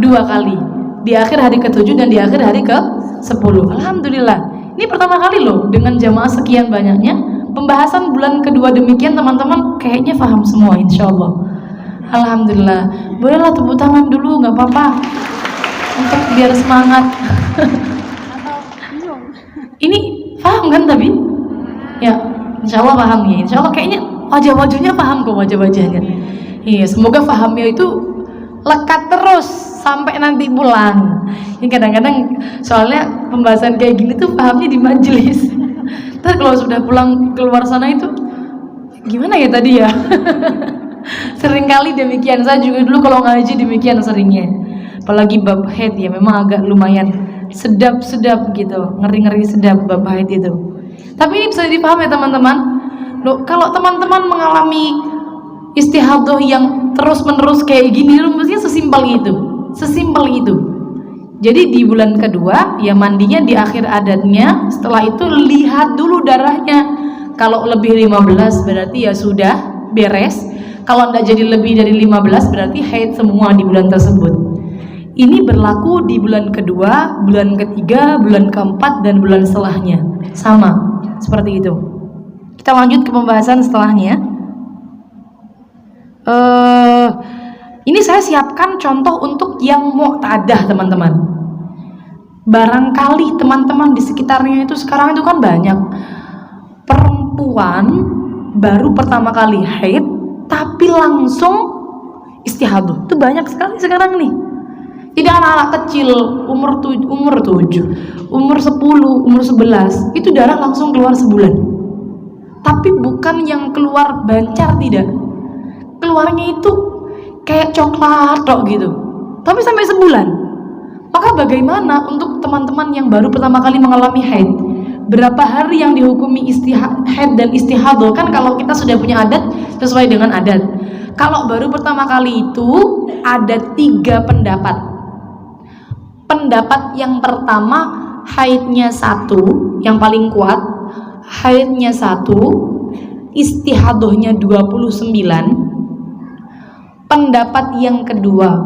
2 kali. Di akhir hari ke-7 dan di akhir hari ke-10. Alhamdulillah. Ini pertama kali loh dengan jamaah sekian banyaknya. Pembahasan bulan kedua demikian teman-teman kayaknya paham semua insya Allah. Alhamdulillah. Bolehlah tepuk tangan dulu, nggak apa-apa. Untuk biar semangat. Ini paham kan tapi? Ya, insya Allah paham ya. Insya Allah kayaknya wajah-wajahnya paham kok, wajah-wajahnya. Iya, semoga pahamnya itu lekat terus sampai nanti pulang. Ini kadang-kadang soalnya pembahasan kayak gini tuh pahamnya di majelis. Ntar kalau sudah pulang keluar sana itu gimana ya tadi ya? Seringkali demikian. Saya juga dulu kalau ngaji demikian seringnya. Apalagi bab haid ya memang agak lumayan sedap-sedap gitu, ngeri-ngeri sedap bab haid itu. Tapi ini bisa dipahami ya teman-teman. Loh, kalau teman-teman mengalami istihadah yang terus-menerus kayak gini, rumusnya sesimpel itu. Sesimpel itu. Jadi di bulan kedua ya mandinya di akhir adatnya. Setelah itu lihat dulu darahnya. Kalau lebih 15 berarti ya sudah beres. Kalau tidak jadi lebih dari 15 berarti haid semua di bulan tersebut. Ini berlaku di bulan kedua, bulan ketiga, bulan keempat, dan bulan setelahnya. Sama, seperti itu. Kita lanjut ke pembahasan setelahnya. Ini saya siapkan contoh untuk yang mu'tadah teman-teman. Barangkali teman-teman di sekitarnya itu sekarang itu kan banyak perempuan baru pertama kali haid tapi langsung istihadah. Itu banyak sekali sekarang nih. Jadi anak-anak kecil umur 7, umur 10, umur 11 itu darah langsung keluar sebulan. Tapi bukan yang keluar bancar, tidak. Keluarnya itu kayak coklat tok gitu. Tapi sampai sebulan. Maka bagaimana untuk teman-teman yang baru pertama kali mengalami haid? Berapa hari yang dihukumi haid dan istihadah? Kan kalau kita sudah punya adat sesuai dengan adat. Kalau baru pertama kali itu ada 3 pendapat. Pendapat yang pertama, haidnya 1, yang paling kuat. Haidnya 1, istihadahnya 29. Pendapat yang kedua,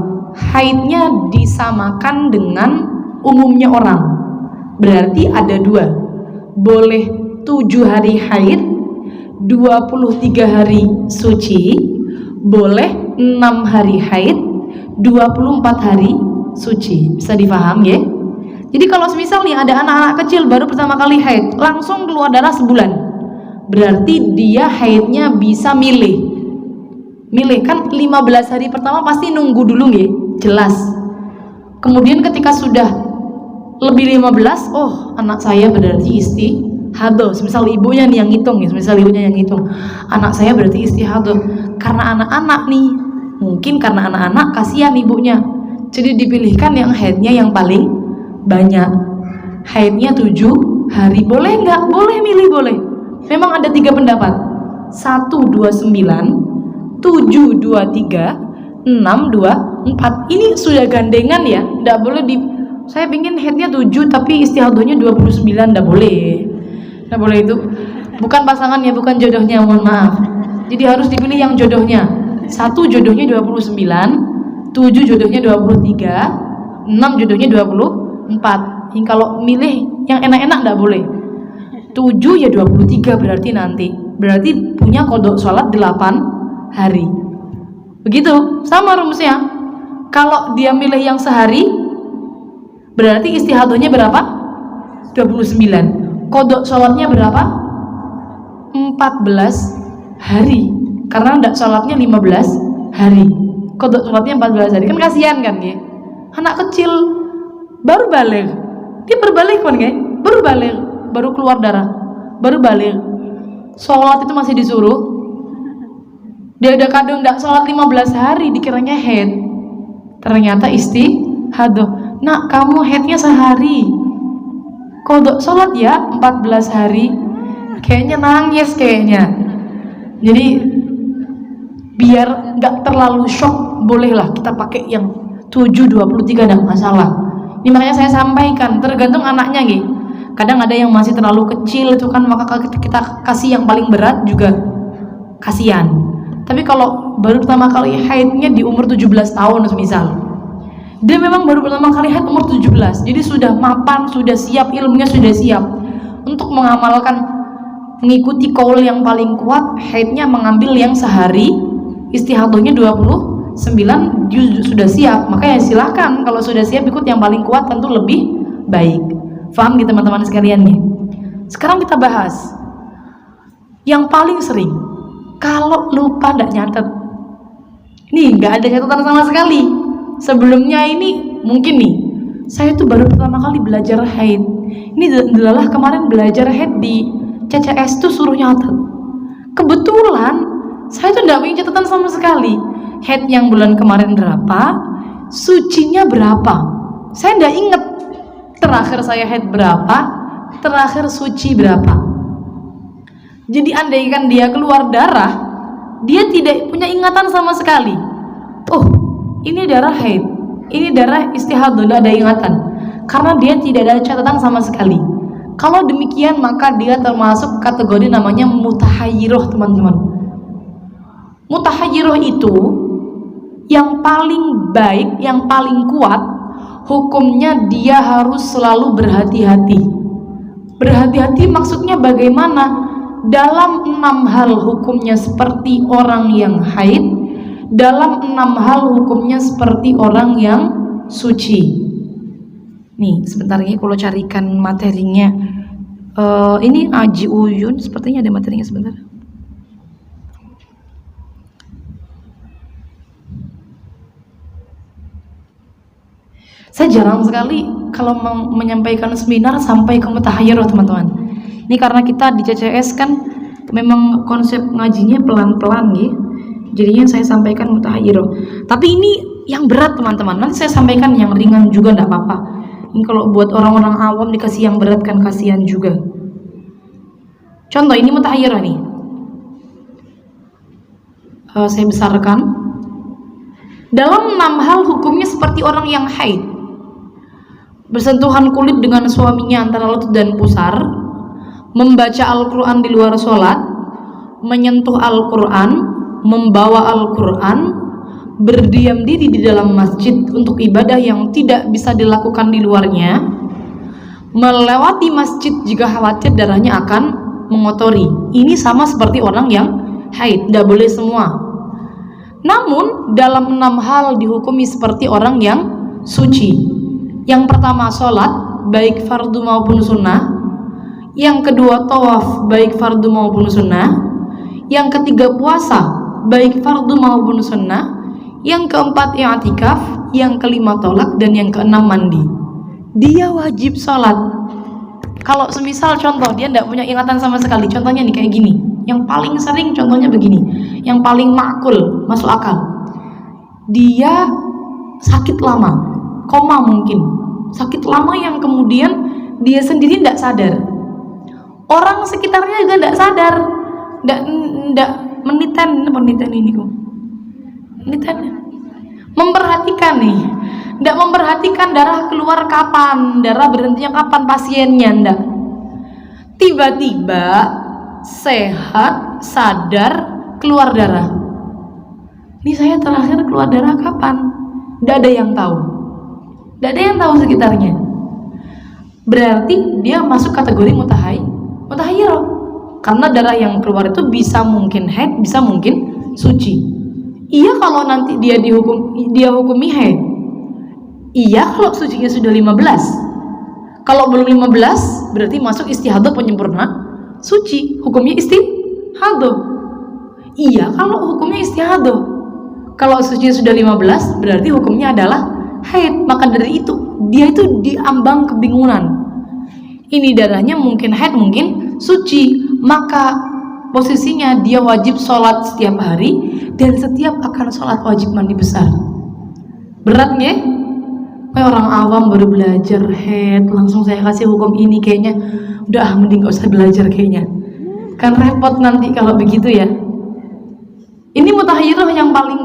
haidnya disamakan dengan umumnya orang. Berarti ada 2. Boleh 7 hari haid, 23 hari suci. Boleh 6 hari haid, 24 hari suci. Bisa difaham ya? Jadi kalau misalnya ada anak-anak kecil baru pertama kali haid langsung keluar darah sebulan, berarti dia haidnya bisa milih kan 15 hari pertama pasti nunggu dulu ya, jelas. Kemudian ketika sudah lebih 15, oh anak saya berarti istihadah. Misal ibunya nih yang ngitung ya, misal ibunya yang ngitung, anak saya berarti istihadah. Karena anak-anak nih, mungkin karena anak-anak kasihan ibunya, jadi dipilihkan yang haidnya yang paling banyak. Haidnya 7 hari. Boleh nggak? Boleh, milih boleh. Memang ada 3 pendapat. 129, 723, 624. Ini sudah gandengan ya, nggak boleh saya pingin headnya 7 tapi istihadahnya 29, nggak boleh itu. Bukan pasangannya, bukan jodohnya, mohon maaf. Jadi harus dipilih yang jodohnya. 1 jodohnya 29, 7 jodohnya 23, 6 jodohnya 24. Ini kalau milih yang enak-enak nggak boleh. 7 ya 23 berarti punya kodok sholat 8 hari. Begitu, sama rumusnya. Kalau dia milih yang sehari, berarti istihadahnya berapa? 29. Kodok sholatnya berapa? 14 hari. Karena tidak sholatnya 15 hari. Kodok sholatnya 14 hari. Kan kasihan kan ya? Anak kecil baru balik. Dia berbalik kan ya? Baru balik, baru keluar darah, baru balik. Sholat itu masih disuruh. Dia udah kadang tidak sholat 15 hari dikiranya haid, ternyata istihadah. Nak, kamu haidnya sehari, kodok sholat ya 14 hari. Kayaknya nangis kayaknya. Jadi biar nggak terlalu shock, bolehlah kita pakai yang 723, tidak masalah. Ini makanya saya sampaikan, tergantung anaknya gitu. Kadang ada yang masih terlalu kecil itu kan, maka kita kasih yang paling berat juga kasihan. Tapi kalau baru pertama kali haidnya di umur 17 tahun misal, dia memang baru pertama kali haid umur 17, jadi sudah mapan, sudah siap, ilmunya sudah siap untuk mengamalkan, mengikuti kaul yang paling kuat. Haidnya mengambil yang sehari, istihadahnya 29, sudah siap. Maka ya silahkan, kalau sudah siap ikut yang paling kuat, tentu lebih baik. Faham gitu teman-teman sekalian nih? Sekarang kita bahas yang paling sering, kalau lupa tidak nyatet. Nih nggak ada catatan sama sekali. Sebelumnya ini mungkin nih, saya tuh baru pertama kali belajar haid. Ini adalah kemarin belajar haid di CCS tuh suruh nyatet. Kebetulan saya tuh nggak punya catatan sama sekali. Haid yang bulan kemarin berapa, sucinya berapa, saya nggak inget. Terakhir saya haid berapa, terakhir suci berapa. Jadi andaikan dia keluar darah, dia tidak punya ingatan sama sekali. Oh, ini darah haid, ini darah istihadah, tidak ada ingatan, karena dia tidak ada catatan sama sekali. Kalau demikian maka dia termasuk kategori namanya mutahayyiroh, teman-teman. Mutahayyiroh itu yang paling baik, yang paling kuat hukumnya, dia harus selalu berhati-hati. Berhati-hati maksudnya bagaimana? Dalam 6 hal hukumnya seperti orang yang haid, Dalam 6 hal hukumnya seperti orang yang suci. Nih, sebentar lagi kalau carikan materinya. Ini Aji Uyun, sepertinya ada materinya sebentar. Saya jarang sekali kalau menyampaikan seminar sampai ke mutahayyirah, teman-teman. Ini karena kita di CCS kan memang konsep ngajinya pelan-pelan gitu. Jadinya saya sampaikan mutahayyirah. Tapi ini yang berat, teman-teman. Nanti saya sampaikan yang ringan juga enggak apa-apa. Ini kalau buat orang-orang awam dikasih yang berat kan kasihan juga. Contoh ini mutahayyirah nih. Saya besarkan. Dalam 6 hal hukumnya seperti orang yang haid. Bersentuhan kulit dengan suaminya antara lutut dan pusar, membaca Al-Quran di luar sholat, menyentuh Al-Quran, membawa Al-Quran, berdiam diri di dalam masjid untuk ibadah yang tidak bisa dilakukan di luarnya, melewati masjid jika khawatir darahnya akan mengotori. Ini sama seperti orang yang haid, tidak boleh semua. Namun dalam 6 hal dihukumi seperti orang yang suci. Yang pertama sholat, baik fardu maupun sunnah. Yang kedua tawaf, baik fardu maupun sunnah. Yang ketiga puasa, baik fardu maupun sunnah. Yang keempat i'tikaf. Yang kelima tolak. Dan yang keenam mandi. Dia wajib sholat. Kalau semisal contoh dia tidak punya ingatan sama sekali, contohnya nih kayak gini. Yang paling sering contohnya begini, yang paling makul, masuk akal. Dia sakit lama, koma mungkin, sakit lama yang kemudian dia sendiri tidak sadar, orang sekitarnya juga tidak sadar, tidak meniten ini kok, meniten, memperhatikan nih, tidak memperhatikan darah keluar kapan, darah berhentinya kapan pasiennya, tidak. Tiba-tiba sehat, sadar, keluar darah. Ini saya terakhir keluar darah kapan? Tidak ada yang tahu. Tidak ada yang tahu sekitarnya. Berarti dia masuk kategori mutahayyirah. Karena darah yang keluar itu bisa mungkin haid, bisa mungkin suci. Iya kalau nanti dia hukumi haid. Iya kalau sucinya sudah 15. Kalau belum 15 berarti masuk istihadah penyempurna suci, hukumnya istihadah. Iya kalau hukumnya istihadah. Kalau suci sudah 15 berarti hukumnya adalah haid. Maka dari itu dia itu diambang kebingungan. Ini darahnya mungkin haid, mungkin suci. Maka posisinya dia wajib sholat setiap hari. Dan setiap akan sholat wajib mandi besar. Berat nggak? Kayak orang awam baru belajar haid langsung saya kasih hukum ini, kayaknya udah mending gak usah belajar kayaknya. Kan repot nanti kalau begitu ya. Ini mutahayyirah yang paling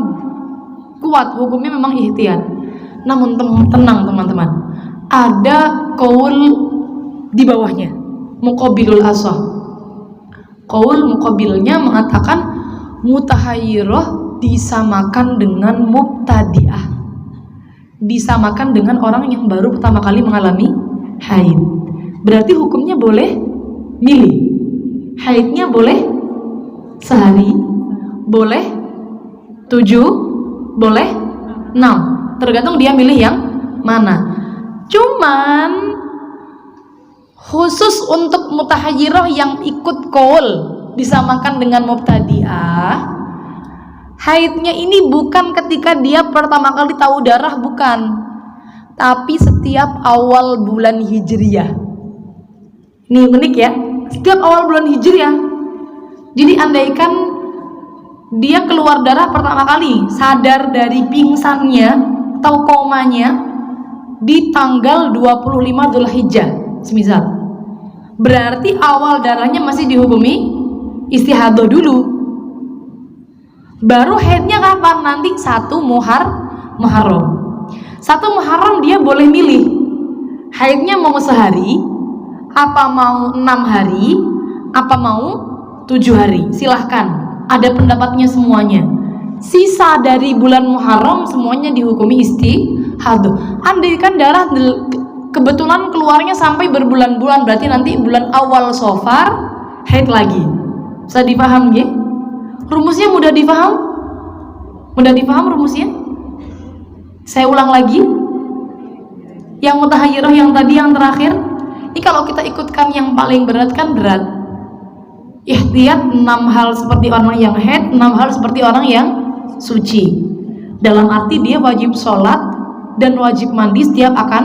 kuat, hukumnya memang ihtiyat. Namun tenang teman-teman, ada qaul di bawahnya, muqabilul asah. Qaul muqabilnya mengatakan mutahayyirah disamakan dengan mubtadi'ah, disamakan dengan orang yang baru pertama kali mengalami haid. Berarti hukumnya boleh milih, haidnya boleh sehari, boleh 7, boleh 6, tergantung dia milih yang mana. Cuman khusus untuk mutahayyirah yang ikut qaul disamakan dengan mubtadi'ah, haidnya ini bukan ketika dia pertama kali tahu darah, bukan, tapi setiap awal bulan hijriyah. Ini unik ya, setiap awal bulan hijriyah. Jadi andaikan dia keluar darah pertama kali, sadar dari pingsannya atau komanya di tanggal 25 Dzulhijjah semisal, berarti awal darahnya masih dihukumi istihadah dulu. Baru haidnya kapan? Nanti 1 Muharram. 1 Muharram dia boleh milih haidnya mau sehari, apa mau 6 hari, apa mau 7 hari, silahkan. Ada pendapatnya semuanya. Sisa dari bulan Muharram semuanya dihukumi istihadah. Andaikan darah kebetulan keluarnya sampai berbulan-bulan, berarti nanti bulan awal Safar haid lagi. Bisa dipaham ya? Rumusnya mudah dipaham? Udah dipaham rumusnya? Saya ulang lagi. Yang mutahayyirah yang tadi yang terakhir. Ini kalau kita ikutkan yang paling berat kan berat. Ihtiyat 6 hal seperti orang yang haid, 6 hal seperti orang yang suci. Dalam arti dia wajib sholat dan wajib mandi setiap akan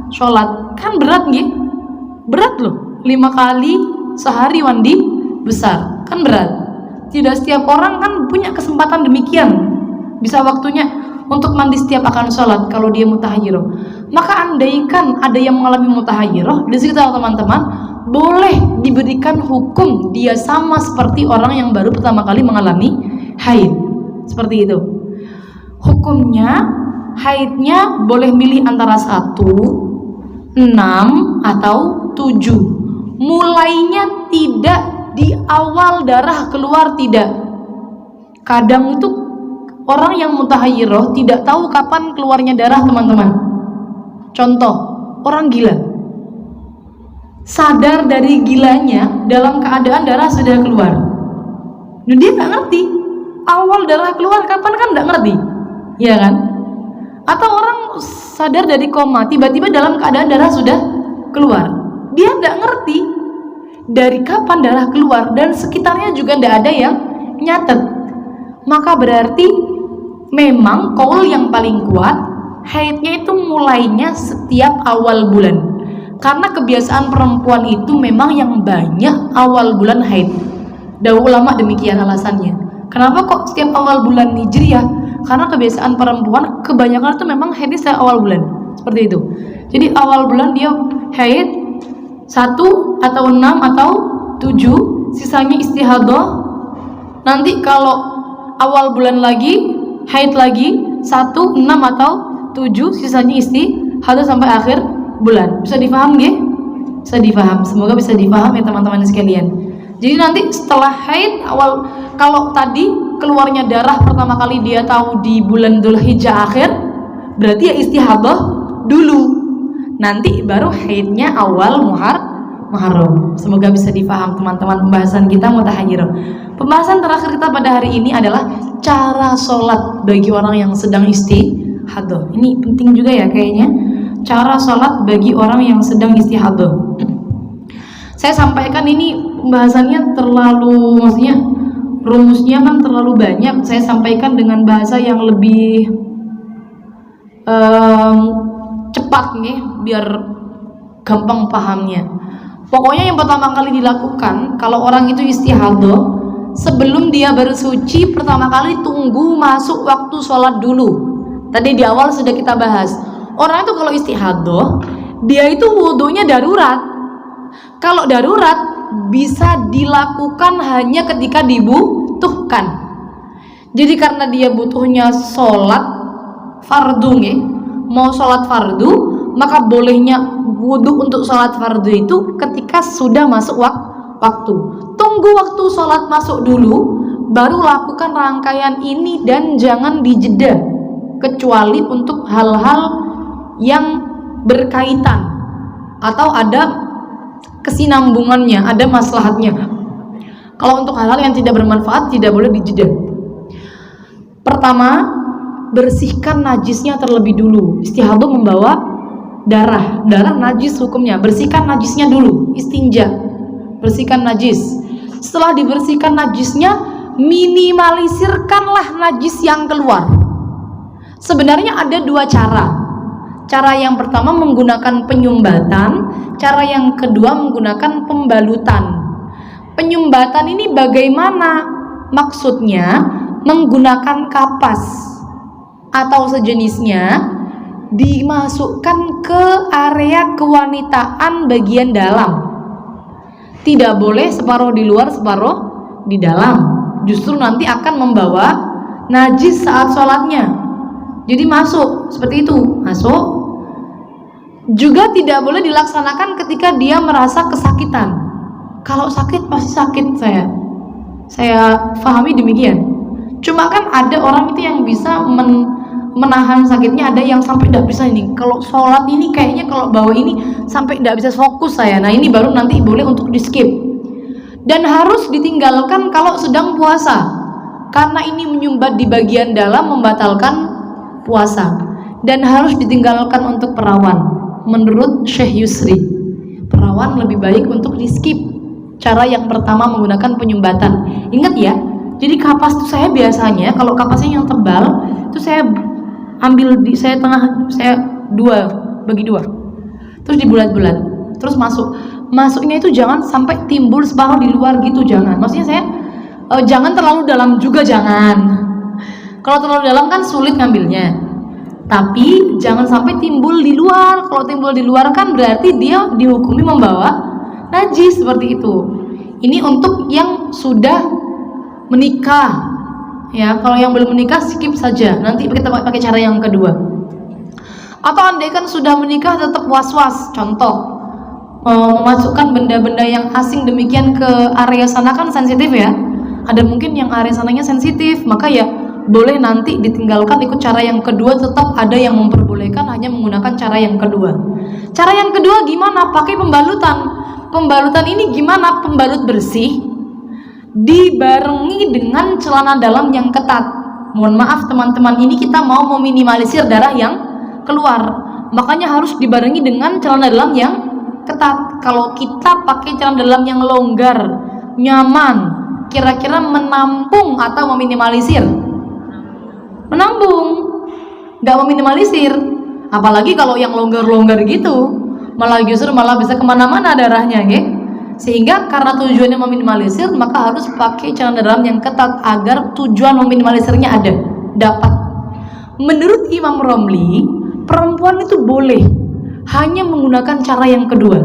sholat. Kan berat nggih? Berat loh. 5 kali sehari mandi besar. Kan berat. Tidak setiap orang kan punya kesempatan demikian. Bisa waktunya untuk mandi setiap akan sholat kalau dia mutahayyirah. Maka andaikan ada yang mengalami mutahayyirah di sekitar teman-teman, boleh diberikan hukum dia sama seperti orang yang baru pertama kali mengalami haid. Seperti itu. Hukumnya, haidnya boleh milih antara 1, 6, atau 7. Mulainya tidak di awal darah keluar, tidak. Kadang itu orang yang mutahayyirah tidak tahu kapan keluarnya darah, teman-teman. Contoh, orang gila sadar dari gilanya dalam keadaan darah sudah keluar. Nah, dia nggak ngerti awal darah keluar kapan, kan nggak ngerti, ya kan? Atau orang sadar dari koma tiba-tiba dalam keadaan darah sudah keluar, dia nggak ngerti dari kapan darah keluar dan sekitarnya juga nggak ada yang nyatet. Maka berarti memang qaul yang paling kuat, haidnya itu mulainya setiap awal bulan. Karena kebiasaan perempuan itu memang yang banyak awal bulan haid. Dahulu ulama demikian alasannya. Kenapa kok setiap awal bulan Hijriah? Karena kebiasaan perempuan kebanyakan itu memang haidnya setiap awal bulan. Seperti itu. Jadi awal bulan dia haid 1 atau 6 atau 7, sisanya istihadah. Nanti kalau awal bulan lagi haid lagi 1, 6 atau 7, sisanya istihadah sampai akhir bulan. Bisa difaham nggih? Bisa difaham. Semoga bisa difaham ya teman-teman sekalian. Jadi nanti setelah haid awal, kalau tadi keluarnya darah pertama kali dia tahu di bulan Dzulhijjah akhir, berarti ya istihadah dulu. Nanti baru haidnya awal Muharram. Semoga bisa difaham teman-teman pembahasan kita mutahayyirah. Pembahasan terakhir kita pada hari ini adalah cara sholat bagi orang yang sedang istihadah. Ini penting juga ya kayaknya. Cara sholat bagi orang yang sedang istihadah. Saya sampaikan ini pembahasannya terlalu, maksudnya rumusnya kan terlalu banyak. Saya sampaikan dengan bahasa yang lebih cepat nih, biar gampang pahamnya. Pokoknya yang pertama kali dilakukan kalau orang itu istihadah, sebelum dia bersuci pertama kali tunggu masuk waktu sholat dulu. Tadi di awal sudah kita bahas. Orang itu kalau istihadah, dia itu wudunya darurat. Kalau darurat bisa dilakukan hanya ketika dibutuhkan. Jadi karena dia butuhnya sholat fardu nih, mau sholat fardu, maka bolehnya wudu untuk sholat fardu itu ketika sudah masuk waktu. Tunggu waktu sholat masuk dulu, baru lakukan rangkaian ini dan jangan dijeda, kecuali untuk hal-hal yang berkaitan atau ada kesinambungannya, ada maslahatnya. Kalau untuk hal-hal yang tidak bermanfaat tidak boleh dijeda. Pertama, bersihkan najisnya terlebih dulu. Istihadah membawa darah najis hukumnya. Bersihkan najisnya dulu, istinja. Bersihkan najis. Setelah dibersihkan najisnya, minimalisirkanlah najis yang keluar. Sebenarnya ada 2 cara. Cara yang pertama menggunakan penyumbatan, cara yang kedua menggunakan pembalutan. Penyumbatan ini bagaimana? Maksudnya menggunakan kapas atau sejenisnya dimasukkan ke area kewanitaan bagian dalam. Tidak boleh separuh di luar, separuh di dalam. Justru nanti akan membawa najis saat sholatnya. Jadi masuk seperti itu, masuk. Juga tidak boleh dilaksanakan ketika dia merasa kesakitan. Kalau sakit pasti sakit, saya pahami demikian. Cuma kan ada orang itu yang bisa menahan sakitnya, ada yang sampai tidak bisa ini. Kalau sholat ini kayaknya kalau bawa ini sampai tidak bisa fokus saya. Nah ini baru nanti boleh untuk di skip. Dan harus ditinggalkan kalau sedang puasa. karena ini menyumbat di bagian dalam, membatalkan puasa dan harus ditinggalkan untuk perawan. Menurut Syekh Yusri, perawan lebih baik untuk di skip cara yang pertama menggunakan penyumbatan. Ingat ya, jadi kapas itu saya biasanya kalau kapasnya yang tebal itu saya ambil saya bagi dua, terus dibulat-bulat, terus masuknya itu jangan sampai timbul separuh di luar gitu, jangan. Maksudnya saya jangan terlalu dalam juga, jangan. Kalau terlalu dalam kan sulit ngambilnya. Tapi jangan sampai timbul di luar. Kalau timbul di luar kan berarti dia dihukumi membawa najis, seperti itu. Ini untuk yang sudah menikah. Ya, kalau yang belum menikah skip saja. Nanti kita pakai cara yang kedua. Atau andaikan sudah menikah tetap was-was. Contoh, memasukkan benda-benda yang asing demikian ke area sana kan sensitif ya. Ada mungkin yang area sananya sensitif, maka ya boleh nanti ditinggalkan ikut cara yang kedua. Tetap ada yang memperbolehkan hanya menggunakan cara yang kedua. Cara yang kedua gimana? Pakai pembalutan. Pembalutan ini gimana? Pembalut bersih dibarengi dengan celana dalam yang ketat. Mohon maaf teman-teman, ini kita mau meminimalisir darah yang keluar, makanya harus dibarengi dengan celana dalam yang ketat. Kalau kita pakai celana dalam yang longgar, nyaman, kira-kira menampung atau meminimalisir? Menampung, nggak meminimalisir. Apalagi kalau yang longgar-longgar gitu, malah justru bisa kemana-mana darahnya, ya. Sehingga karena tujuannya meminimalisir, maka harus pakai celana dalam yang ketat agar tujuan meminimalisirnya ada, dapat. Menurut Imam Romli, perempuan itu boleh hanya menggunakan cara yang kedua,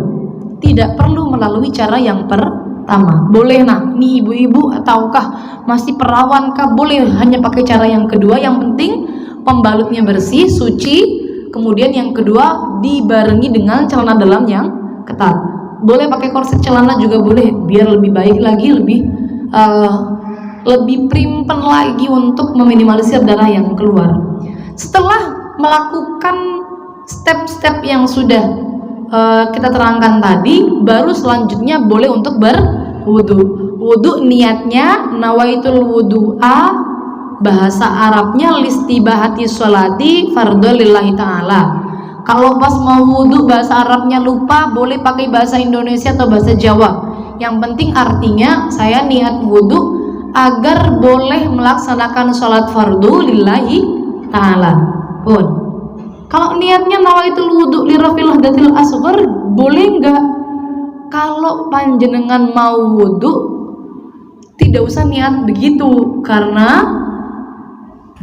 tidak perlu melalui cara yang pertama. Boleh. Nah, ini ibu-ibu ataukah masih perawan kah, boleh hanya pakai cara yang kedua. Yang penting pembalutnya bersih, suci. Kemudian yang kedua dibarengi dengan celana dalam yang ketat. Boleh pakai korset celana juga boleh, biar lebih baik lagi, lebih primpen lagi untuk meminimalisir darah yang keluar. Setelah melakukan step-step yang sudah kita terangkan tadi, baru selanjutnya boleh untuk berwudu. Wudu niatnya nawaitul wudu'a, bahasa Arabnya listibahati sholati fardhu lillahi ta'ala. Kalau pas mau wudu bahasa Arabnya lupa, boleh pakai bahasa Indonesia atau bahasa Jawa. Yang penting artinya saya niat wudu agar boleh melaksanakan sholat fardhu lillahi ta'ala pun. Kalau niatnya nawaitul wudu li rafil hadatil asghar, boleh enggak? Kalau panjenengan mau wudu tidak usah niat begitu, karena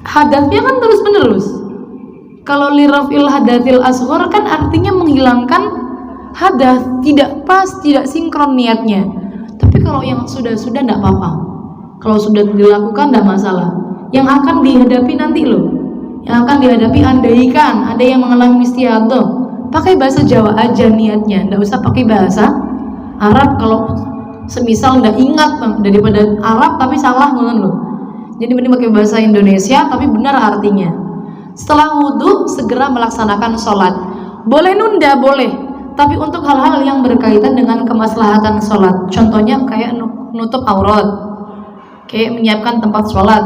hadatnya kan terus menerus. Kalau li rafil hadatil asghar kan artinya menghilangkan hadas, tidak pas, tidak sinkron niatnya. Tapi kalau yang sudah enggak apa-apa. Kalau sudah dilakukan enggak masalah. Yang akan dihadapi nanti loh, yang akan dihadapi andaikan ada yang mengalami istiadah, pakai bahasa Jawa aja niatnya, nggak usah pakai bahasa Arab. Kalau semisal nggak ingat daripada Arab tapi salah ngono loh, jadi mending pakai bahasa Indonesia tapi benar artinya. Setelah wudhu segera melaksanakan sholat. Boleh nunda, boleh, tapi untuk hal-hal yang berkaitan dengan kemaslahatan sholat, contohnya kayak nutup aurat, kayak menyiapkan tempat sholat,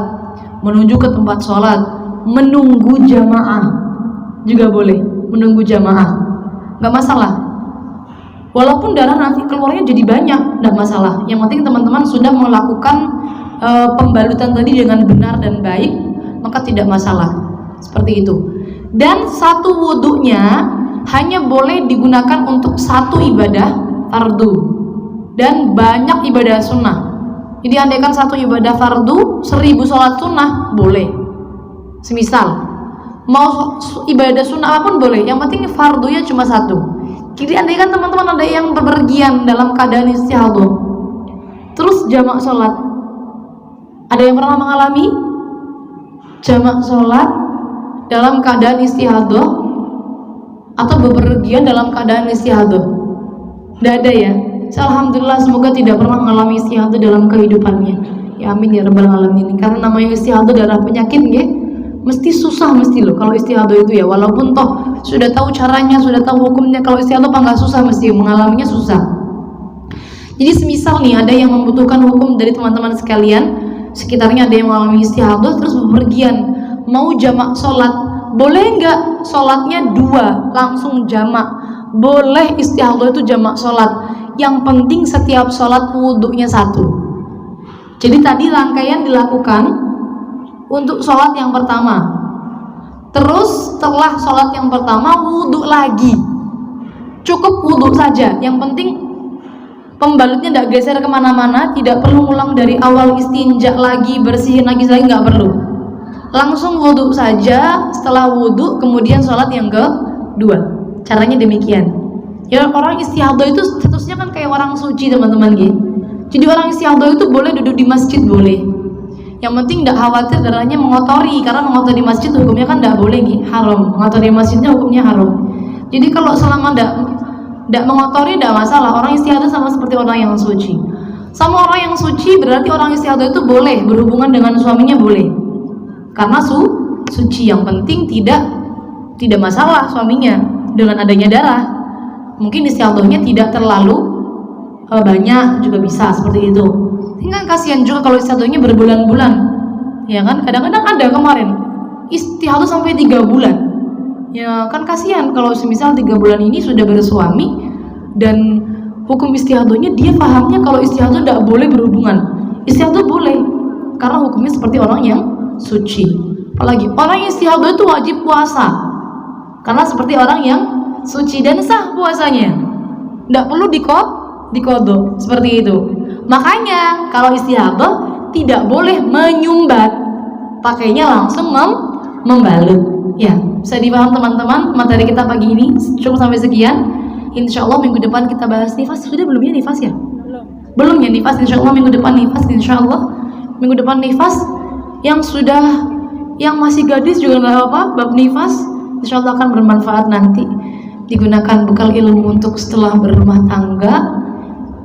menuju ke tempat sholat, menunggu jamaah juga boleh. Menunggu jamaah nggak masalah, walaupun darah nanti keluarnya jadi banyak, nggak masalah. Yang penting teman-teman sudah melakukan pembalutan tadi dengan benar dan baik, maka tidak masalah. Seperti itu. Dan satu wudhunya hanya boleh digunakan untuk satu ibadah fardu dan banyak ibadah sunnah. Jadi andaikan satu ibadah fardu 1000 sholat sunnah boleh. Semisal mau ibadah sunnah apapun boleh, yang penting fardunya cuma satu. Jadi andaikan teman-teman ada yang bepergian dalam keadaan istihadah, terus jamak sholat, ada yang pernah mengalami jamak sholat dalam keadaan istihadah atau bepergian dalam keadaan istihadah? Tidak ada ya. Alhamdulillah, semoga tidak pernah mengalami istihadah dalam kehidupannya. Ya amin ya rabbal alamin. Karena namanya istihadah darah penyakit, nggih, mesti susah mesti loh kalau istihadah itu ya. Walaupun toh sudah tahu caranya, sudah tahu hukumnya, kalau istihadah apa nggak susah, mesti mengalaminya susah. Jadi semisal nih ada yang membutuhkan hukum dari teman-teman sekalian, sekitarnya ada yang mengalami istihadah terus bepergian mau jamak sholat, boleh nggak sholatnya 2 langsung jamak? Boleh istihadah itu jamak sholat, yang penting setiap sholat wudhunya 1. Jadi tadi rangkaian dilakukan untuk sholat yang pertama, terus setelah sholat yang pertama wudhu lagi, cukup wudhu saja, yang penting pembalutnya tidak geser kemana-mana, tidak perlu ulang dari awal istinja lagi, bersihin lagi, nggak perlu, langsung wudhu saja. Setelah wudhu kemudian sholat yang kedua, caranya demikian. Ya, orang istihadah itu statusnya kan kayak orang suci teman-teman gitu. Jadi orang istihadah itu boleh duduk di masjid, boleh, yang penting tidak khawatir darahnya mengotori, karena mengotori masjid hukumnya kan tidak boleh gitu, haram, mengotori masjidnya hukumnya haram. Jadi kalau selama tidak mengotori tidak masalah. Orang istihadah sama seperti orang yang suci. Sama orang yang suci berarti orang istihadah itu boleh berhubungan dengan suaminya, boleh, karena suci. Yang penting tidak masalah suaminya dengan adanya darah. Mungkin istihadahnya tidak terlalu banyak juga bisa seperti itu. Tinggal kasihan juga kalau istihadahnya berbulan-bulan, ya kan? Kadang-kadang ada kemarin istihadah sampai 3 bulan. Ya kan kasihan kalau semisal 3 bulan ini sudah bersuami dan hukum istihadahnya dia pahamnya kalau istihadah tidak boleh berhubungan. Istihadah boleh karena hukumnya seperti orang yang suci. Apalagi orang yang istihadah itu wajib puasa karena seperti orang yang suci dan sah puasanya, tidak perlu dikodok seperti itu. Makanya kalau istihadah tidak boleh menyumbat, pakainya langsung membalut. Ya, bisa dipaham teman-teman. Materi kita pagi ini cukup sampai sekian. Insya Allah minggu depan kita bahas nifas. Sudah belum ya nifas ya? Belum ya nifas. Insya Allah minggu depan nifas. Insya Allah minggu depan nifas. Yang masih gadis juga nggak apa-apa. Bab nifas insya Allah akan bermanfaat nanti, digunakan bekal ilmu untuk setelah berumah tangga.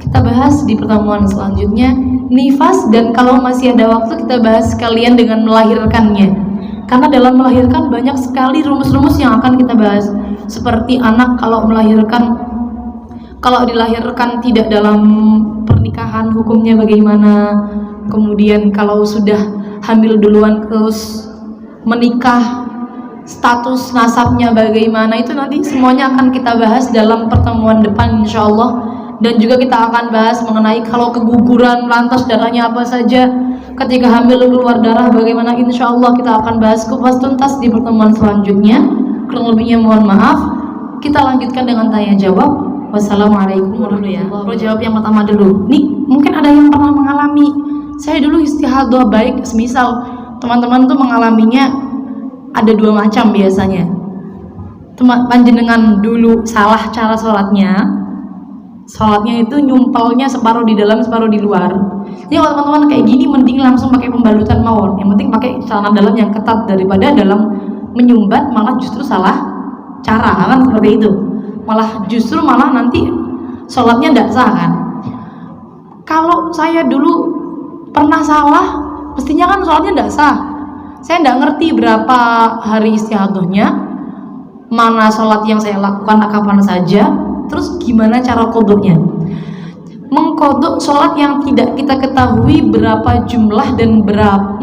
Kita bahas di pertemuan selanjutnya nifas, dan kalau masih ada waktu kita bahas sekalian dengan melahirkannya, karena dalam melahirkan banyak sekali rumus-rumus yang akan kita bahas. Seperti anak kalau dilahirkan tidak dalam pernikahan hukumnya bagaimana, kemudian kalau sudah hamil duluan terus menikah status nasabnya bagaimana, itu nanti semuanya akan kita bahas dalam pertemuan depan insya Allah. Dan juga kita akan bahas mengenai kalau keguguran lantas darahnya apa saja, ketika hamil keluar darah bagaimana, insya Allah kita akan bahas kupas tuntas di pertemuan selanjutnya. Kurang lebihnya mohon maaf. Kita lanjutkan dengan tanya jawab. Wassalamualaikum warahmatullahi wabarakatuh. Kalau jawab yang pertama dulu, nih mungkin ada yang pernah mengalami, saya dulu istihadah baik, semisal teman-teman tuh mengalaminya ada 2 macam biasanya. Panjenengan dulu salah cara sholatnya itu nyumpelnya separuh di dalam separuh di luar. Jadi kalau teman-teman kayak gini mending langsung pakai pembalutan mawon. Yang penting pakai celana dalam yang ketat daripada dalam menyumbat malah justru salah cara, kan seperti itu. Malah nanti sholatnya tidak sah kan. Kalau saya dulu pernah salah, mestinya kan sholatnya tidak sah. Saya tidak ngerti berapa hari istihadahnya, mana sholat yang saya lakukan kapan saja. Terus gimana cara kodoknya? Mengkodok sholat yang tidak kita ketahui berapa jumlah dan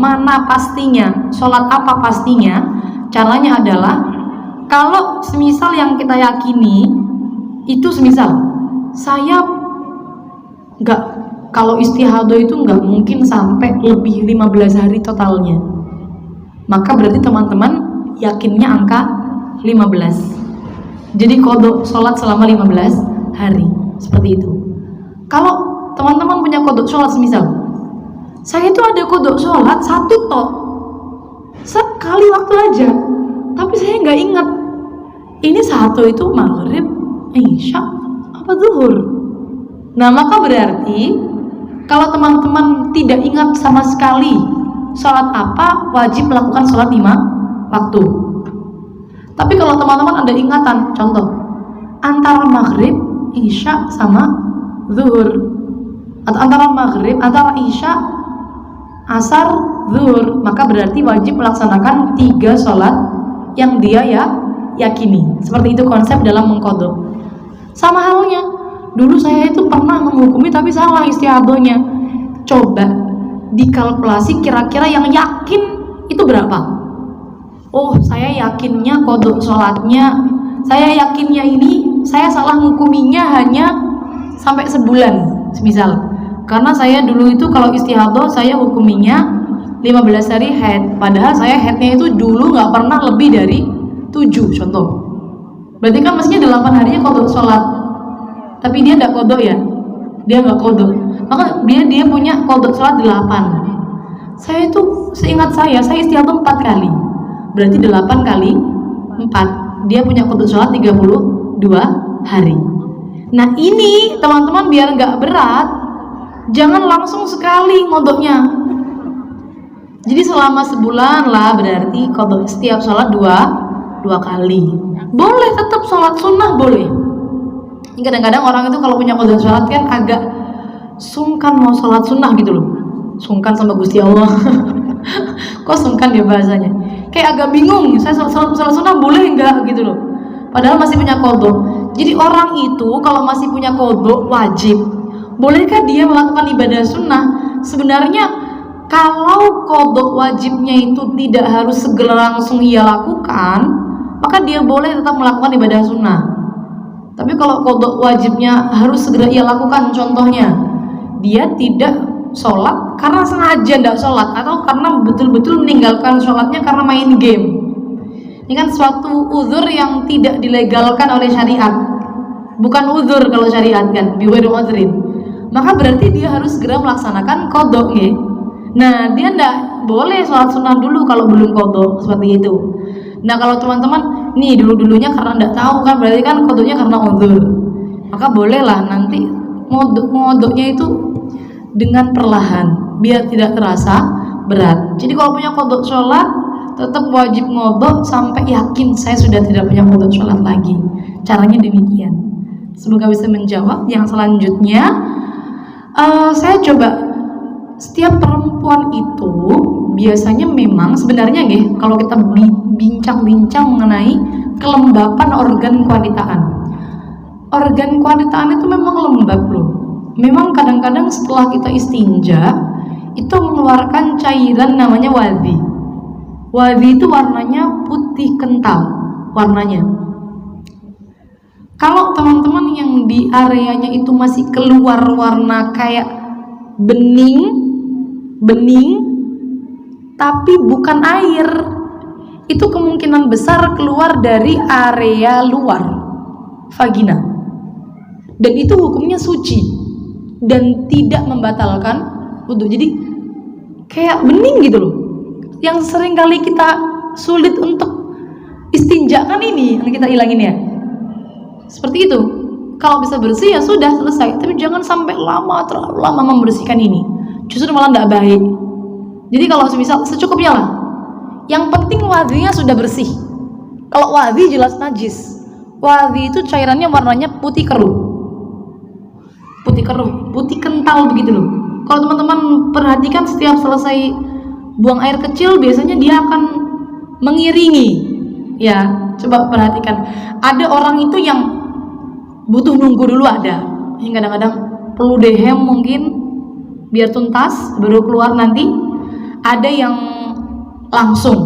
mana pastinya, sholat apa pastinya. Caranya adalah, kalau semisal yang kita yakini itu semisal saya kalau istihadah itu nggak mungkin sampai lebih 15 hari totalnya, maka berarti teman-teman yakinnya angka 15. Jadi kodok sholat selama 15 hari seperti itu. Kalau teman-teman punya kodok sholat, semisal saya itu ada kodok sholat 1 tok sekali waktu aja, tapi saya nggak ingat ini 1 itu maghrib, isya, apa zuhur. Nah maka berarti kalau teman-teman tidak ingat sama sekali sholat apa, wajib melakukan sholat 5 waktu. Tapi kalau teman-teman ada ingatan, contoh antara maghrib, isya sama zuhur, atau antara isya, asar, zuhur, maka berarti wajib melaksanakan 3 sholat yang dia yakini. Seperti itu konsep dalam mengkodok. Sama halnya, dulu saya itu pernah menghukumi tapi salah istihadahnya. Coba dikalkulasi kira-kira yang yakin itu berapa. Oh, saya yakinnya qadha sholatnya, saya yakinnya ini saya salah ngukuminya hanya sampai sebulan semisal. Karena saya dulu itu kalau istihadah saya hukuminya 15 hari haid, padahal saya haidnya itu dulu nggak pernah lebih dari 7 contoh. Berarti kan mestinya 8 harinya qadha sholat, tapi dia nggak qadha ya, dia nggak qadha, maka dia punya qadha sholat 8. Saya itu seingat saya istihadah 4 kali, berarti 8 kali 4, dia punya qadha sholat 32 hari. Nah ini teman-teman biar nggak berat, jangan langsung sekali ngodoknya. Jadi selama sebulan lah, berarti qadha setiap sholat dua kali. Boleh tetap sholat sunnah boleh. Kadang-kadang orang itu kalau punya qadha sholat kan agak sungkan mau sholat sunnah gitu loh, sungkan sama Gusti Allah. Kok sungkan ya bahasanya, kayak agak bingung, saya sholat sunnah boleh enggak gitu loh, padahal masih punya qadha. Jadi orang itu kalau masih punya qadha wajib, bolehkah dia melakukan ibadah sunnah? Sebenarnya kalau qadha wajibnya itu tidak harus segera langsung ia lakukan, maka dia boleh tetap melakukan ibadah sunnah. Tapi kalau qadha wajibnya harus segera ia lakukan, contohnya dia tidak sholat karena sengaja tidak sholat, atau karena betul-betul meninggalkan sholatnya karena main game. Ini kan suatu uzur yang tidak dilegalkan oleh syariat. Bukan uzur kalau syariat kan, biwairu uzrin. Maka berarti dia harus segera melaksanakan qadha ya. Nah, dia tidak boleh sholat sunnah dulu kalau belum qadha, seperti itu. Nah, kalau teman-teman nih dulu-dulunya karena tidak tahu kan, berarti kan qadhanya karena uzur. Maka bolehlah nanti ngodoknya itu dengan perlahan, biar tidak terasa berat. Jadi kalau punya qadha sholat, tetap wajib ngodok sampai yakin saya sudah tidak punya qadha sholat lagi. Caranya demikian. Semoga bisa menjawab. Yang selanjutnya, saya coba, setiap perempuan itu biasanya memang sebenarnya kalau kita bincang-bincang mengenai kelembapan organ kewanitaan, organ kewanitaan itu memang lembab loh. Memang kadang-kadang setelah kita istinja itu mengeluarkan cairan namanya wadhi. Wadhi itu warnanya putih kental warnanya. Kalau teman-teman yang di areanya itu masih keluar warna kayak bening tapi bukan air, itu kemungkinan besar keluar dari area luar vagina, dan itu hukumnya suci dan tidak membatalkan wudhu. Jadi kayak bening gitu loh, yang sering kali kita sulit untuk istinja kan, ini yang kita hilangin ya. Seperti itu. Kalau bisa bersih ya sudah selesai, tapi jangan sampai terlalu lama membersihkan ini, justru malah tidak baik. Jadi kalau misal secukupnya lah, yang penting wadhinya sudah bersih. Kalau wadhi jelas najis, wadhi itu cairannya warnanya putih keruh, putih kental begitu loh. Kalau teman-teman perhatikan, setiap selesai buang air kecil biasanya dia akan mengiringi ya. Coba perhatikan, ada orang itu yang butuh nunggu dulu, ada yang kadang-kadang perlu dehem mungkin biar tuntas baru keluar nanti, ada yang langsung.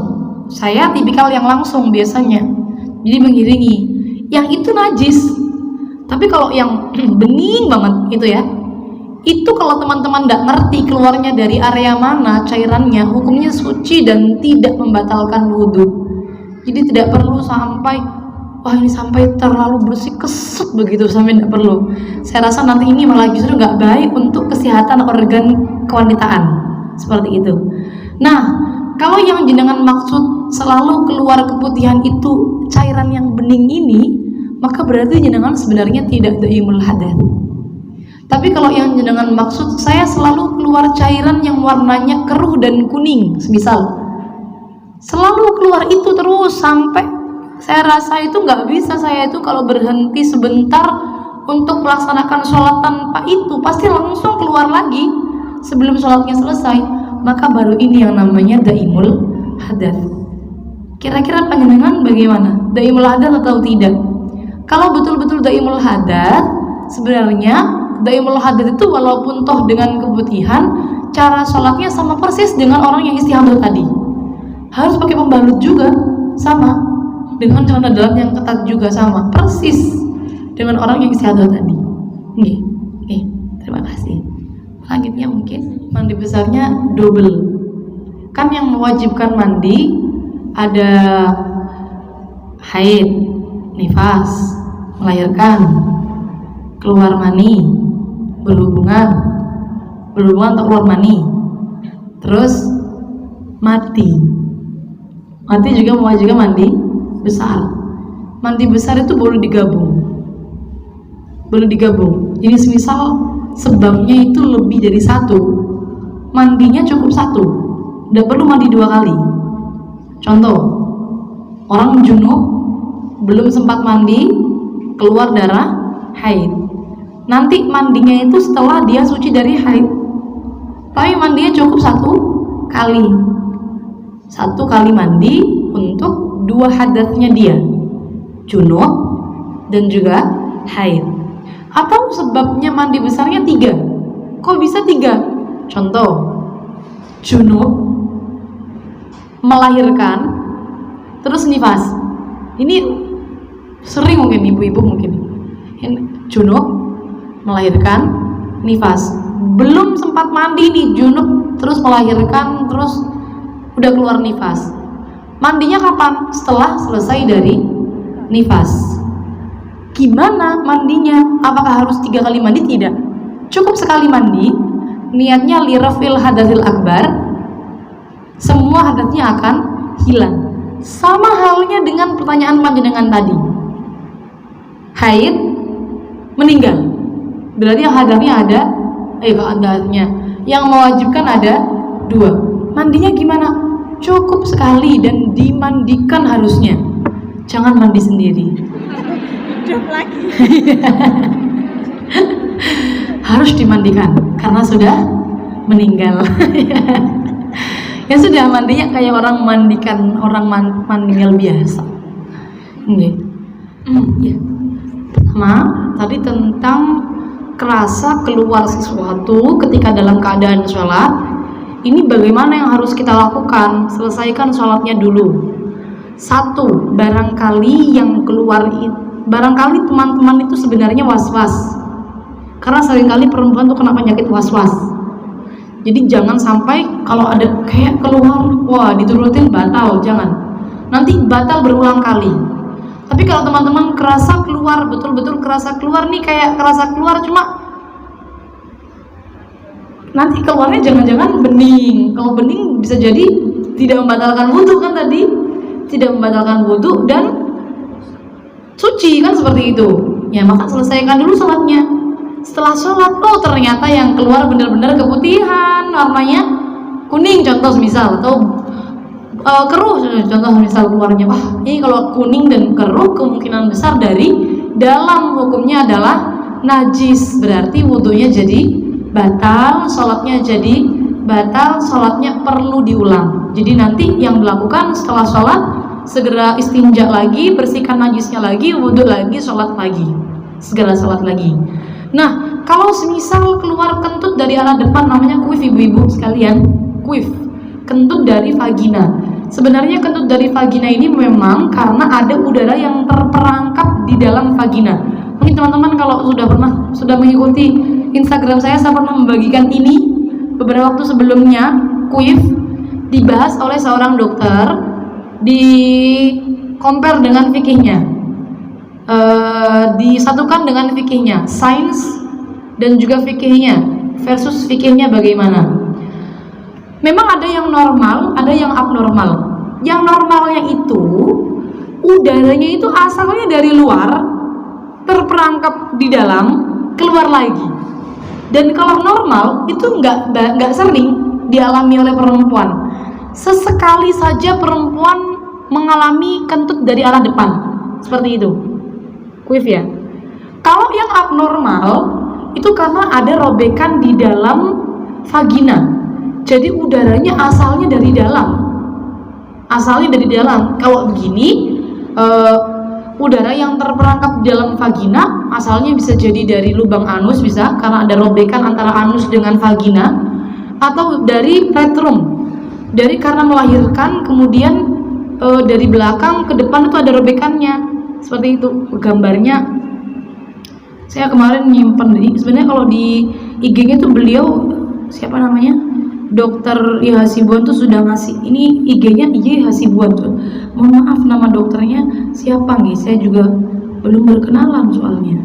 Saya tipikal yang langsung biasanya, jadi mengiringi, yang itu najis. Tapi kalau yang bening banget itu ya, itu kalau teman-teman tidak ngerti keluarnya dari area mana cairannya, hukumnya suci dan tidak membatalkan wudhu. Jadi tidak perlu sampai wah ini sampai terlalu bersih keset begitu, sampai tidak perlu. Saya rasa nanti ini malah justru nggak baik untuk kesehatan organ kewanitaan seperti itu. Nah, kalau yang jenengan maksud selalu keluar keputihan itu cairan yang bening ini, maka berarti jenengan sebenarnya tidak dhaimul hadath. Tapi kalau yang jenengan maksud saya selalu keluar cairan yang warnanya keruh dan kuning, semisal selalu keluar itu terus sampai, saya rasa itu nggak bisa. Saya itu kalau berhenti sebentar untuk melaksanakan sholat tanpa itu pasti langsung keluar lagi sebelum sholatnya selesai, maka baru ini yang namanya dhaimul hadath. Kira-kira panjenengan bagaimana? Dhaimul hadath atau tidak? Kalau betul-betul dhaimul hadath, sebenarnya dhaimul hadath itu walaupun toh dengan keputihan cara sholatnya sama persis dengan orang yang istihadah tadi. Harus pakai pembalut juga, sama. Dengan celana dalam yang ketat juga sama, persis dengan orang yang istihadah tadi. Nih, terima kasih. Selanjutnya mungkin mandi besarnya double. Kan yang mewajibkan mandi ada haid, nifas, melahirkan, keluar mani, berhubungan atau keluar mani, terus mati juga mewajibkan mandi besar. Mandi besar itu boleh digabung. Jadi semisal sebabnya itu lebih dari satu, mandinya cukup satu, tidak perlu mandi 2 kali. Contoh, orang junub belum sempat mandi, keluar darah haid, nanti mandinya itu setelah dia suci dari haid, tapi mandinya cukup satu kali mandi untuk 2 hadatnya dia, junub dan juga haid. Atau sebabnya mandi besarnya 3. Kok bisa 3? Contoh, junub, melahirkan, terus nifas. Ini sering mungkin ibu-ibu junub, melahirkan, nifas, belum sempat mandi nih, junub terus melahirkan, terus udah keluar nifas. Mandinya kapan? Setelah selesai dari nifas. Gimana mandinya? Apakah harus 3 kali mandi? Tidak, cukup sekali mandi. Niatnya lirafil hadatsil akbar, semua hadatnya akan hilang. Sama halnya dengan pertanyaan panjenengan tadi, haid, meninggal, berarti yang hadatnya ada, yang mewajibkan ada 2. Mandinya gimana? Cukup sekali dan dimandikan harusnya. Jangan mandi sendiri. Hidup lagi. Harus dimandikan karena sudah meninggal. Ya sudah, mandinya kayak orang mandikan orang meninggal biasa. Ya. Pertama, tadi tentang kerasa keluar sesuatu ketika dalam keadaan sholat. Ini bagaimana yang harus kita lakukan? Selesaikan sholatnya dulu. 1, barangkali yang keluar, barangkali teman-teman itu sebenarnya was-was, karena seringkali perempuan tuh kena penyakit was-was. Jadi jangan sampai kalau ada kayak keluar, wah diturutin batal, jangan. Nanti batal berulang kali. Tapi kalau teman-teman kerasa keluar, betul-betul kerasa keluar nih, kayak kerasa keluar cuma nanti keluarnya jangan-jangan bening. Kalau bening bisa jadi tidak membatalkan wudhu kan tadi, tidak membatalkan wudhu dan suci kan, seperti itu. Ya maka selesaikan dulu sholatnya. Setelah sholat, oh ternyata yang keluar benar-benar keputihan, warnanya kuning contoh misal, atau keruh contoh misal keluarnya. Wah ini kalau kuning dan keruh kemungkinan besar dari dalam hukumnya adalah najis, berarti wudhunya jadi batal, sholatnya jadi batal, sholatnya perlu diulang. Jadi nanti yang dilakukan setelah sholat, segera istinja lagi, bersihkan najisnya lagi, wudhu lagi, sholat lagi, segera sholat lagi. Nah, kalau semisal keluar kentut dari arah depan, namanya kuif ibu-ibu sekalian, kuif, kentut dari vagina. Sebenarnya kentut dari vagina ini memang karena ada udara yang terperangkap di dalam vagina. Mungkin teman-teman kalau sudah mengikuti Instagram saya pernah membagikan ini beberapa waktu sebelumnya. Kuif dibahas oleh seorang dokter, di compare dengan fikihnya, disatukan dengan fikihnya, sains dan juga fikihnya versus fikihnya bagaimana. Memang ada yang normal, ada yang abnormal. Yang normalnya itu udaranya itu asalnya dari luar, terperangkap di dalam, keluar lagi. Dan kalau normal itu nggak sering dialami oleh perempuan. Sesekali saja perempuan mengalami kentut dari arah depan, seperti itu. Kuif ya. Kalau yang abnormal itu karena ada robekan di dalam vagina. Jadi udaranya asalnya dari dalam. Kalau begini, udara yang terperangkap di dalam vagina asalnya bisa jadi dari lubang anus, bisa karena ada robekan antara anus dengan vagina, atau dari retrum, dari karena melahirkan kemudian dari belakang ke depan itu ada robekannya, seperti itu gambarnya. Saya kemarin nyimpen, sebenarnya kalau di IG-nya tuh beliau siapa namanya, Dokter I Hasibuan tuh sudah ngasih, ini IG-nya IG Hasibuan tuh. Mohon maaf nama dokternya siapa nih, saya juga belum berkenalan soalnya.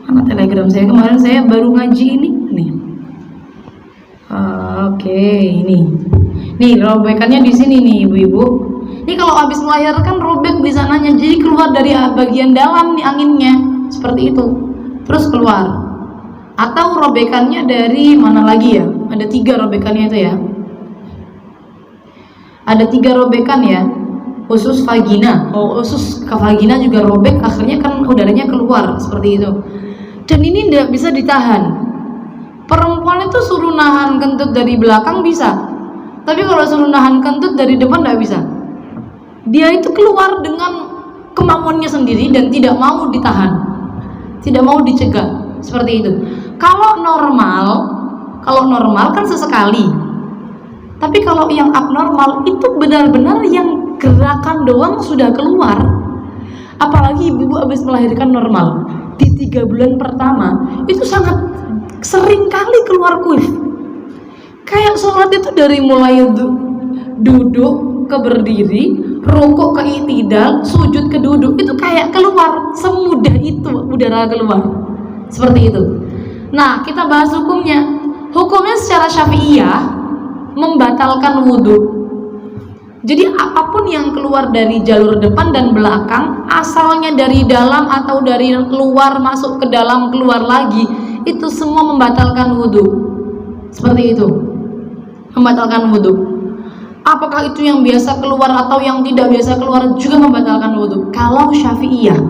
Mana Telegram saya, kemarin saya baru ngaji ini nih. Oke, ini. Nih robekannya di sini nih ibu-ibu. Ini kalau habis melahirkan robek di sananya, jadi keluar dari bagian dalam nih anginnya, seperti itu. Terus keluar. Atau robekannya dari mana lagi ya? Ada 3 robekannya itu ya. Ada 3 robekan ya. Usus vagina. Usus ke vagina juga robek, akhirnya kan udaranya keluar seperti itu. Dan ini tidak bisa ditahan. Perempuan itu suruh nahan kentut dari belakang bisa, tapi kalau suruh nahan kentut dari depan tidak bisa. Dia itu keluar dengan kemauannya sendiri dan tidak mau ditahan, tidak mau dicegah, seperti itu. Kalau normal kan sesekali. Tapi kalau yang abnormal itu benar-benar yang gerakan doang sudah keluar. Apalagi ibu habis melahirkan normal, di 3 bulan pertama itu sangat sering kali keluar kuif. Kayak sholat itu dari mulai duduk ke berdiri, rukuk ke i'tidal, sujud ke duduk, itu kayak keluar, semudah itu udara keluar, seperti itu. Nah, kita bahas hukumnya. Hukumnya secara syafi'iyah membatalkan wudhu. Jadi apapun yang keluar dari jalur depan dan belakang, asalnya dari dalam atau dari luar masuk ke dalam keluar lagi, itu semua membatalkan wudhu. Seperti itu, membatalkan wudhu. Apakah itu yang biasa keluar atau yang tidak biasa keluar juga membatalkan wudhu. Kalau syafi'iyah,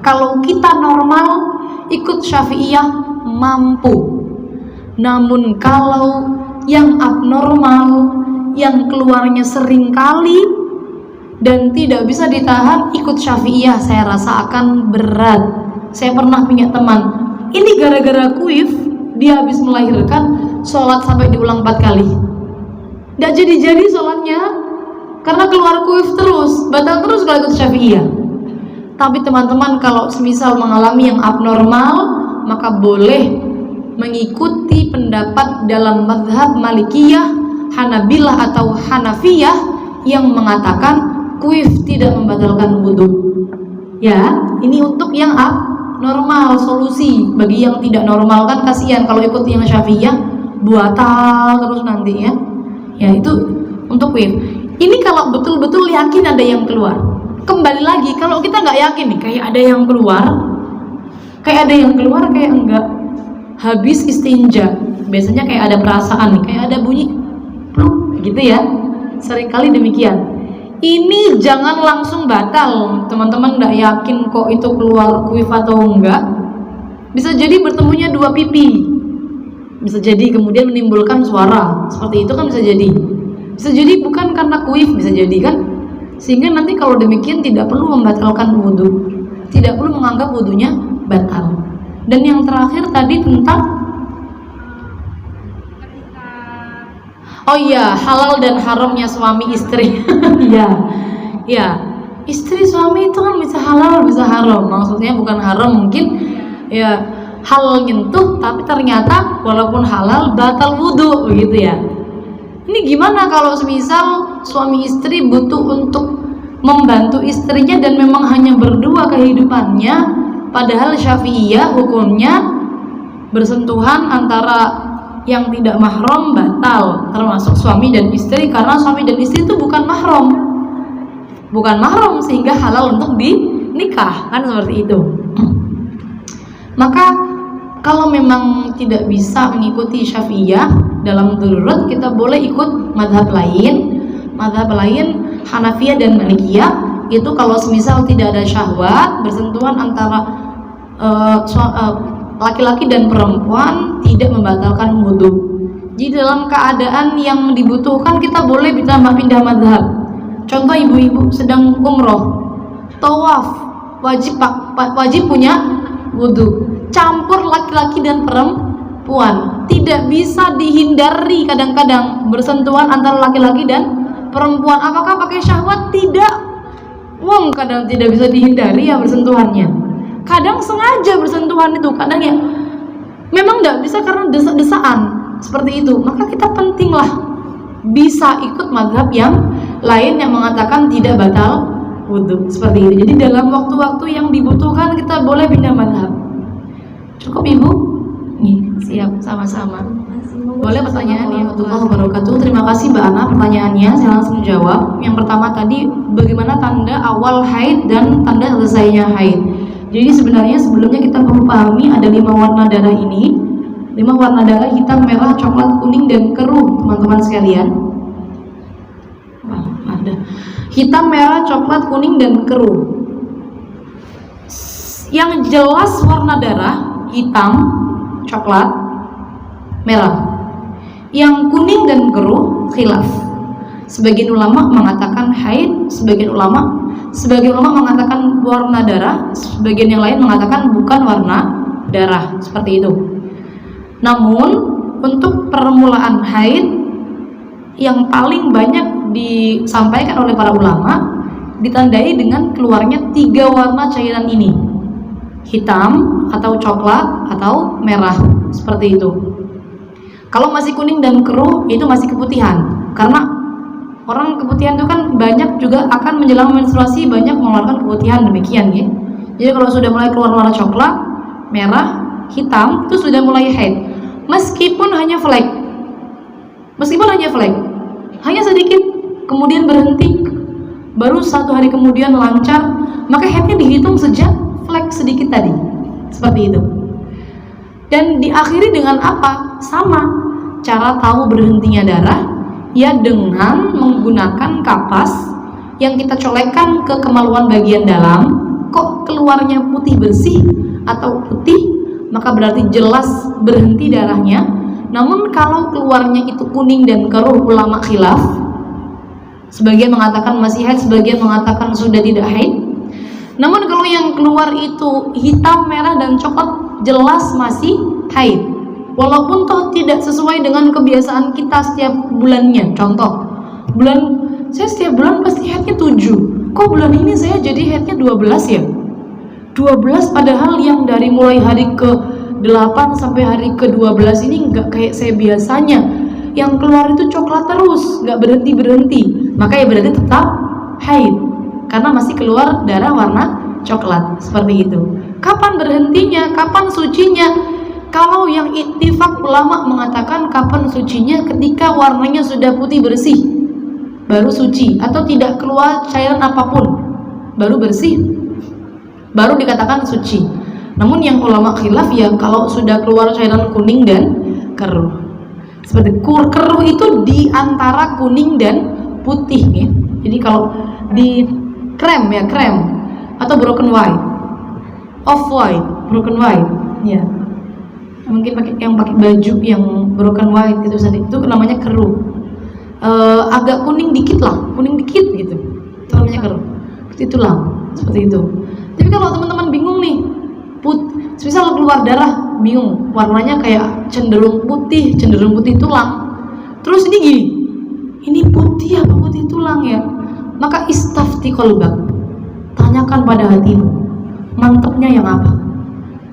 kalau kita normal ikut syafi'iyah mampu. Namun kalau yang abnormal, yang keluarnya sering kali dan tidak bisa ditahan, ikut syafi'iyah saya rasa akan berat. Saya pernah punya teman, ini gara-gara kuif, dia habis melahirkan sholat sampai diulang 4 kali. Nggak jadi-jadi sholatnya karena keluar kuif terus, batal terus kalau ikut syafi'iyah. Tapi teman-teman kalau semisal mengalami yang abnormal, maka boleh mengikuti pendapat dalam mazhab Malikiyah, Hanabilah atau Hanafiyah yang mengatakan kuif tidak membatalkan wudhu. Ya, ini untuk yang abnormal, solusi. Bagi yang tidak normal kan kasihan kalau ikut yang Syafi'iyah batal terus nanti ya. Ya, itu untuk kuif. Ini kalau betul-betul yakin ada yang keluar. Kembali lagi, kalau kita nggak yakin nih, kayak ada yang keluar, kayak enggak. Habis istinja, biasanya kayak ada perasaan nih, kayak ada bunyi pluk gitu ya. Seringkali demikian. Ini jangan langsung batal, teman-teman nggak yakin kok itu keluar kuif atau enggak. Bisa jadi bertemunya 2 pipi, bisa jadi kemudian menimbulkan suara, seperti itu kan bisa jadi. Bisa jadi bukan karena kuif, bisa jadi kan. Sehingga nanti kalau demikian tidak perlu membatalkan wudhu, tidak perlu menganggap wudhunya batal. Dan yang terakhir tadi tentang oh iya, halal dan haramnya suami istri. Ya, istri suami itu kan bisa halal bisa haram. Maksudnya bukan haram, mungkin ya halal nyentuh, tapi ternyata walaupun halal batal wudhu begitu ya. Ini gimana kalau semisal suami istri butuh untuk membantu istrinya dan memang hanya berdua kehidupannya, padahal Syafi'iyah hukumnya bersentuhan antara yang tidak mahram batal, termasuk suami dan istri, karena suami dan istri itu bukan mahram sehingga halal untuk dinikah, kan seperti itu. Maka kalau memang tidak bisa mengikuti Syafi'iyah dalam darurat, kita boleh ikut madhab lain Hanafiyah dan Malikiyah. Itu kalau semisal tidak ada syahwat, bersentuhan antara laki-laki dan perempuan, tidak membatalkan wudhu. Jadi dalam keadaan yang dibutuhkan kita boleh pindah madhab. Contoh ibu-ibu sedang umroh, tawaf, wajib punya wudhu. Campur laki-laki dan perempuan. Tidak bisa dihindari kadang-kadang bersentuhan antara laki-laki dan perempuan. Apakah pakai syahwat? Tidak. Wong kadang tidak bisa dihindari ya bersentuhannya. Kadang sengaja bersentuhan itu, kadang ya memang tidak bisa karena desak-desaan seperti itu. Maka kita pentinglah bisa ikut mazhab yang lain yang mengatakan tidak batal wudhu seperti itu. Jadi dalam waktu-waktu yang dibutuhkan kita boleh pindah mazhab. Cukup Ibu? Nih, siap sama-sama. Boleh pertanyaan ya, warahmatullahi wabarakatuh. Terima kasih Mbak Ana pertanyaannya, saya langsung jawab. Yang pertama tadi, bagaimana tanda awal haid dan tanda selesainya haid. Jadi sebenarnya sebelumnya kita perlu pahami ada 5 warna darah ini. 5 warna darah: hitam, merah, coklat, kuning, dan keruh, teman-teman sekalian. Wah, ada hitam, merah, coklat, kuning, dan keruh. Yang jelas warna darah hitam, coklat, merah. Yang kuning dan keruh khilaf. Sebagian ulama mengatakan haid, sebagian ulama mengatakan warna darah, sebagian yang lain mengatakan bukan warna darah, seperti itu. Namun untuk permulaan haid yang paling banyak disampaikan oleh para ulama ditandai dengan keluarnya 3 warna cairan ini: hitam atau coklat atau merah, seperti itu. Kalau masih kuning dan keruh itu masih keputihan, karena orang keputihan itu kan banyak juga akan menjelang menstruasi banyak mengeluarkan keputihan, demikian ya. Jadi kalau sudah mulai keluar warna coklat, merah, hitam itu sudah mulai haid. Meskipun hanya flek, hanya sedikit, kemudian berhenti, baru 1 hari kemudian lancar, maka haidnya dihitung sejak flek sedikit tadi, seperti itu. Dan diakhiri dengan apa? Sama cara tahu berhentinya darah ya, dengan menggunakan kapas yang kita colekkan ke kemaluan bagian dalam. Kok keluarnya putih bersih atau putih, maka berarti jelas berhenti darahnya. Namun kalau keluarnya itu kuning dan keruh, ulama khilaf. Sebagian mengatakan masih haid, sebagian mengatakan sudah tidak haid. Namun kalau yang keluar itu hitam, merah, dan coklat, jelas masih haid. Walaupun toh tidak sesuai dengan kebiasaan kita setiap bulannya. Contoh, saya setiap bulan pasti haidnya 7. Kok bulan ini saya jadi haidnya 12 ya? 12 padahal yang dari mulai hari ke-8 sampai hari ke-12 ini nggak kayak saya biasanya. Yang keluar itu coklat terus, nggak berhenti-berhenti. Maka ya berarti tetap haid, karena masih keluar darah warna coklat, seperti itu. Kapan berhentinya? Kapan sucinya? Kalau yang ittifaq ulama mengatakan kapan sucinya ketika warnanya sudah putih bersih, baru suci, atau tidak keluar cairan apapun, baru bersih, baru dikatakan suci. Namun yang ulama khilaf ya kalau sudah keluar cairan kuning dan keruh. Seperti keruh itu di antara kuning dan putih ya. Jadi kalau di krem atau broken white, off white, broken white ya. Mungkin pakai baju yang broken white itu namanya keruh. Agak kuning dikit gitu. Itu namanya keruh. Itulah seperti itu. Tapi kalau teman-teman bingung nih, misal keluar darah, bingung warnanya kayak cenderung putih tulang. Terus ini gini, ini putih apa putih tulang ya? Maka istafti qalbak, tanyakan pada hatimu, mantepnya yang apa?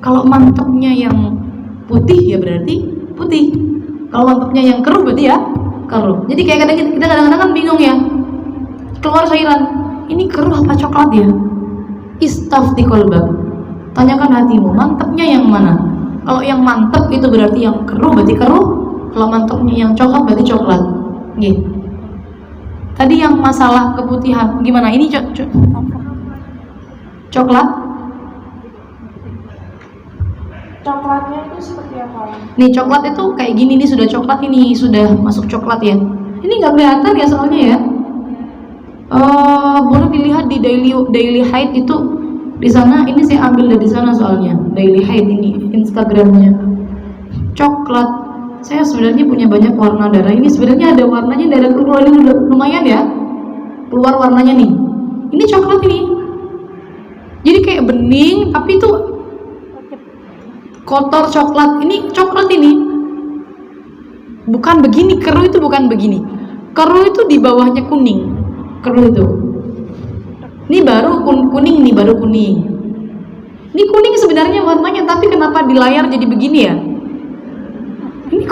Kalau mantepnya yang putih ya berarti putih. Kalau mantepnya yang keruh berarti ya keruh. Jadi kayak kita kadang-kadang kan bingung ya, keluar cairan, ini keruh apa coklat ya? Istafti qalbak, tanyakan hatimu, mantepnya yang mana? Kalau yang mantep itu berarti yang keruh berarti keruh. Kalau mantepnya yang coklat berarti coklat. Gitu. Tadi yang masalah keputihan gimana? Ini coklat. Coklatnya itu seperti apa? Nih coklat itu kayak gini nih, sudah coklat, ini sudah masuk coklat ya. Ini nggak kelihatan ya soalnya ya. Boleh dilihat di daily haid itu di sana. Ini saya ambil dari sana soalnya daily haid ini Instagramnya. Coklat. Saya sebenarnya punya banyak warna darah. Ini sebenarnya ada warnanya, darah keluar ini lumayan ya. Keluar warnanya nih. Ini coklat ini. Jadi kayak bening tapi itu kotor coklat. Ini coklat ini. Bukan begini, keruh itu bukan begini. Keruh itu di bawahnya kuning. Keruh itu. Ini baru kuning, ini baru kuning. Ini kuning sebenarnya warnanya, tapi kenapa di layar jadi begini ya? Ini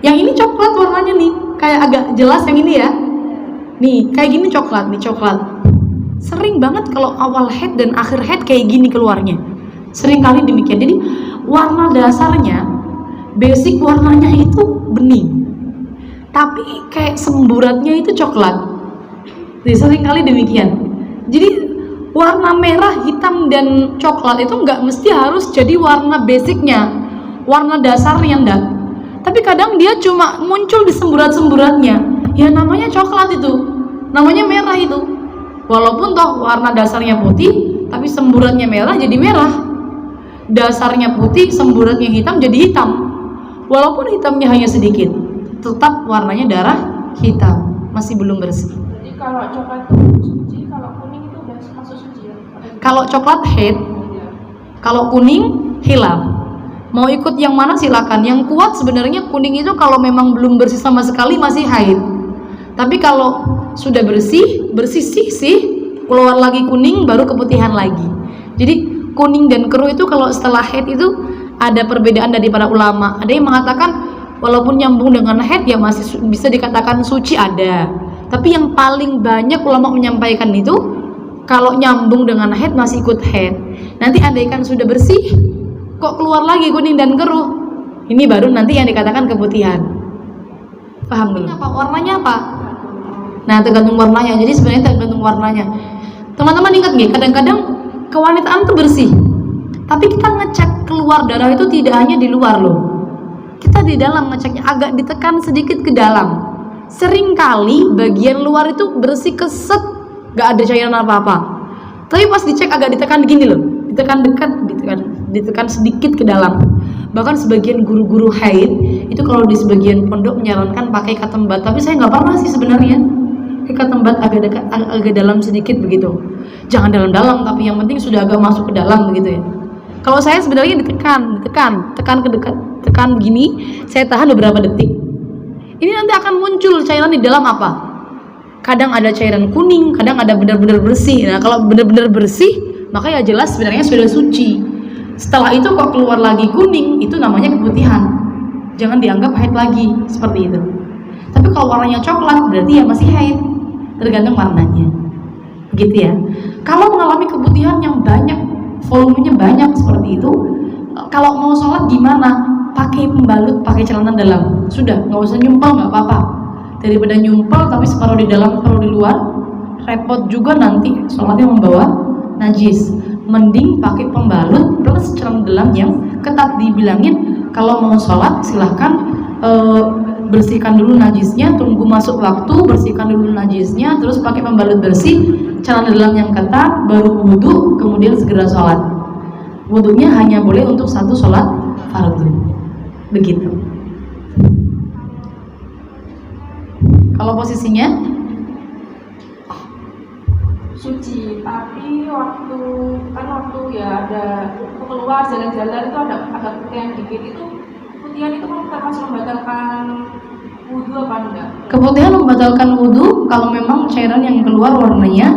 yang ini coklat warnanya nih, kayak agak jelas yang ini ya. Nih, kayak gini coklat, nih coklat. Sering banget kalau awal head dan akhir head kayak gini keluarnya. Sering kali demikian. Jadi warna dasarnya, basic warnanya itu bening, tapi kayak semburatnya itu coklat. Jadi sering kali demikian. Jadi warna merah, hitam, dan coklat itu nggak mesti harus jadi warna basicnya, warna dasarnya enggak. Tapi kadang dia cuma muncul di semburat-semburatnya. Ya namanya coklat itu, namanya merah itu. Walaupun toh warna dasarnya putih, tapi semburatnya merah jadi merah. Dasarnya putih, semburatnya hitam jadi hitam. Walaupun hitamnya hanya sedikit, tetap warnanya darah hitam, masih belum bersih. Jadi kalau coklat itu suci, kalau kuning itu udah masuk suci ya? Kalau coklat head, kalau kuning hilal. Mau ikut yang mana silakan. Yang kuat sebenarnya kuning itu kalau memang belum bersih sama sekali masih haid. Tapi kalau sudah bersih sih, keluar lagi kuning baru keputihan lagi. Jadi kuning dan keruh itu kalau setelah haid itu ada perbedaan dari para ulama. Ada yang mengatakan walaupun nyambung dengan haid ya masih bisa dikatakan suci, ada. Tapi yang paling banyak ulama menyampaikan itu kalau nyambung dengan haid masih ikut haid. Nanti andaikan sudah bersih kok keluar lagi kuning dan keruh, ini baru nanti yang dikatakan keputihan. Paham belum? Apa warnanya apa? Nah, tergantung warnanya. Jadi sebenarnya tergantung warnanya. Teman-teman ingat nggak? Kadang-kadang kewanitaan tuh bersih, tapi kita ngecek keluar darah itu tidak hanya di luar loh. Kita di dalam ngeceknya agak ditekan sedikit ke dalam. Seringkali bagian luar itu bersih keset, nggak ada cairan apa-apa. Tapi pas dicek agak ditekan gini loh, ditekan dekat, ditekan sedikit ke dalam. Bahkan sebagian guru-guru haid itu kalau di sebagian pondok menyarankan pakai katembat, tapi saya nggak pernah sih sebenarnya. Katembat agak dekat, agak dalam sedikit begitu. Jangan dalam-dalam, tapi yang penting sudah agak masuk ke dalam begitu ya. Kalau saya sebenarnya ditekan ke dekat, tekan begini, saya tahan beberapa detik. Ini nanti akan muncul cairan di dalam apa? Kadang ada cairan kuning, kadang ada benar-benar bersih. Nah, kalau benar-benar bersih, maka ya jelas sebenarnya sudah suci. Setelah itu kok keluar lagi kuning, itu namanya keputihan. Jangan dianggap haid lagi, seperti itu. Tapi kalau warnanya coklat, berarti ya masih haid. Tergantung warnanya. Begitu ya. Kalau mengalami keputihan yang banyak, volumenya banyak seperti itu, kalau mau sholat gimana? Pakai pembalut, pakai celana dalam. Sudah, nggak usah nyumpel, nggak apa-apa. Daripada nyumpel tapi separuh di dalam, separuh di luar, repot juga nanti sholatnya membawa najis. Mending pakai pembalut plus celana dalam yang ketat. Dibilangin kalau mau sholat silahkan bersihkan dulu najisnya, tunggu masuk waktu, bersihkan dulu najisnya, terus pakai pembalut bersih, celana dalam yang ketat, baru wudhu, kemudian segera sholat. Wudhunya hanya boleh untuk satu sholat fardu. Begitu. Kalau posisinya suci, tapi waktu ya ada keluar jalan-jalan itu ada putihan dikit, itu putihan itu kan termasuk membatalkan wudhu apa enggak? keputihan membatalkan wudhu kalau memang cairan yang keluar warnanya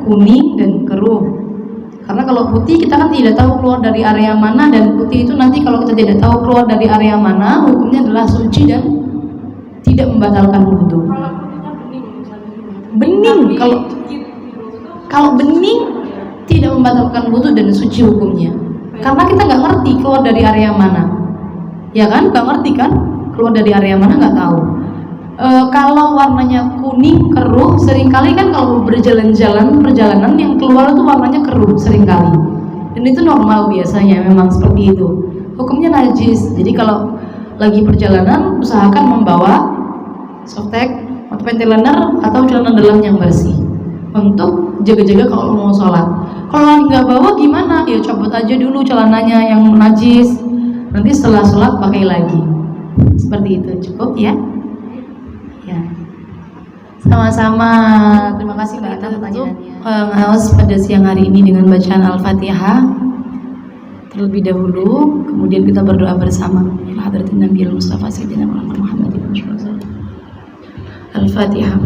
kuning dan keruh. Karena kalau putih kita kan tidak tahu keluar dari area mana, dan putih itu nanti kalau kita tidak tahu keluar dari area mana, hukumnya adalah suci dan tidak membatalkan wudhu. Kalau putihnya bening misalnya. Bening, Tapi kalau bening tidak membatalkan wudhu dan suci hukumnya. Karena kita nggak ngerti keluar dari area mana, ya kan? Nggak ngerti kan? Keluar dari area mana nggak tahu. Kalau warnanya kuning keruh, seringkali kan kalau perjalanan yang keluar itu warnanya keruh seringkali, dan itu normal biasanya, memang seperti itu. Hukumnya najis. Jadi kalau lagi perjalanan usahakan membawa softtek atau panty liner atau celana dalam yang bersih untuk jaga-jaga kalau mau sholat. Kalau lagi nggak bawa gimana? Ya copot aja dulu celananya yang najis, nanti setelah sholat pakai lagi. Seperti itu, cukup ya? Ya. Sama-sama. Terima kasih Mbak atas pertanyaannya. Ngawas pada siang hari ini dengan bacaan Al-Fatihah. terlebih dahulu, kemudian kita berdoa bersama. Ila hadratin Nabi Mustafa Sayyidina Muhammad Al-Fatihah.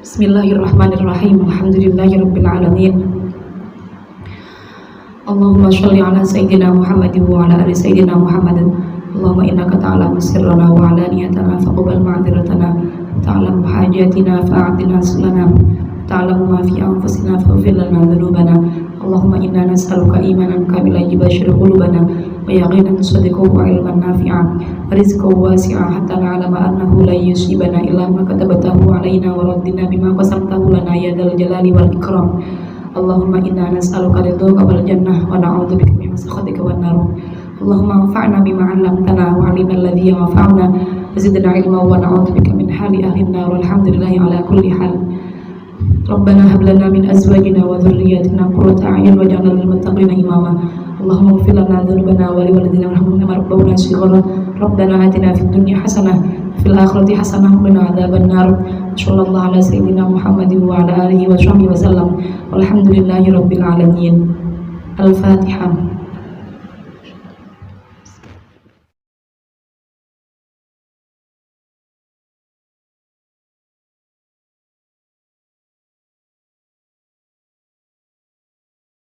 Bismillahirrahmanirrahim. Alhamdulillahirabbil alamin. Allahumma shalli ala sayyidina Muhammadin wa ala ali sayyidina Muhammadin. Allahumma innaka ta'lamu sirrana wa alaniyatana faqbal ma'dziratana wa ta'lamu hajatina fa'atina lana ta'lamu ma fi anfusina faghfir lana dhunubana. Allahumma inna nas'aluka imanan kamilan yubashshiru qulubana wa yaqinan tusaddiqu wa ilman nafi'an wa rizqan wasi'an hatta na'lama annahu la yusibana illa ma katabtahu alaina wa raddina bima qasamtahu lana ya dzal jalali wal ikram. Allahumma inna nas'aluka ridhaka wal jannah wa na'udzubika min sakhatika wan nar. Allahumma anfa'na bima 'allamtana wa 'allimna alladhi yanfa'una wa zidna 'ilman wa na'udzubika min hali ahli an-nar. Walhamdulillahi ala kulli hal. Rabbana hab lana min azwajina wa dhurriyyatina qurrata a'yun waj'alna lil muttaqina imama. Allahumma ighfir lana dhunubana wa liwalidina warhamna kama rabbawna shighara. Rabbana atina fid dunya hasanah wa fil akhirati hasanah wa qina adzaban nar. Sallallahu ala sayyidina Muhammadin wa ala alihi wa sahbihi wa sallam. Walhamdulillahi rabbil alamin. Al-Fatihah.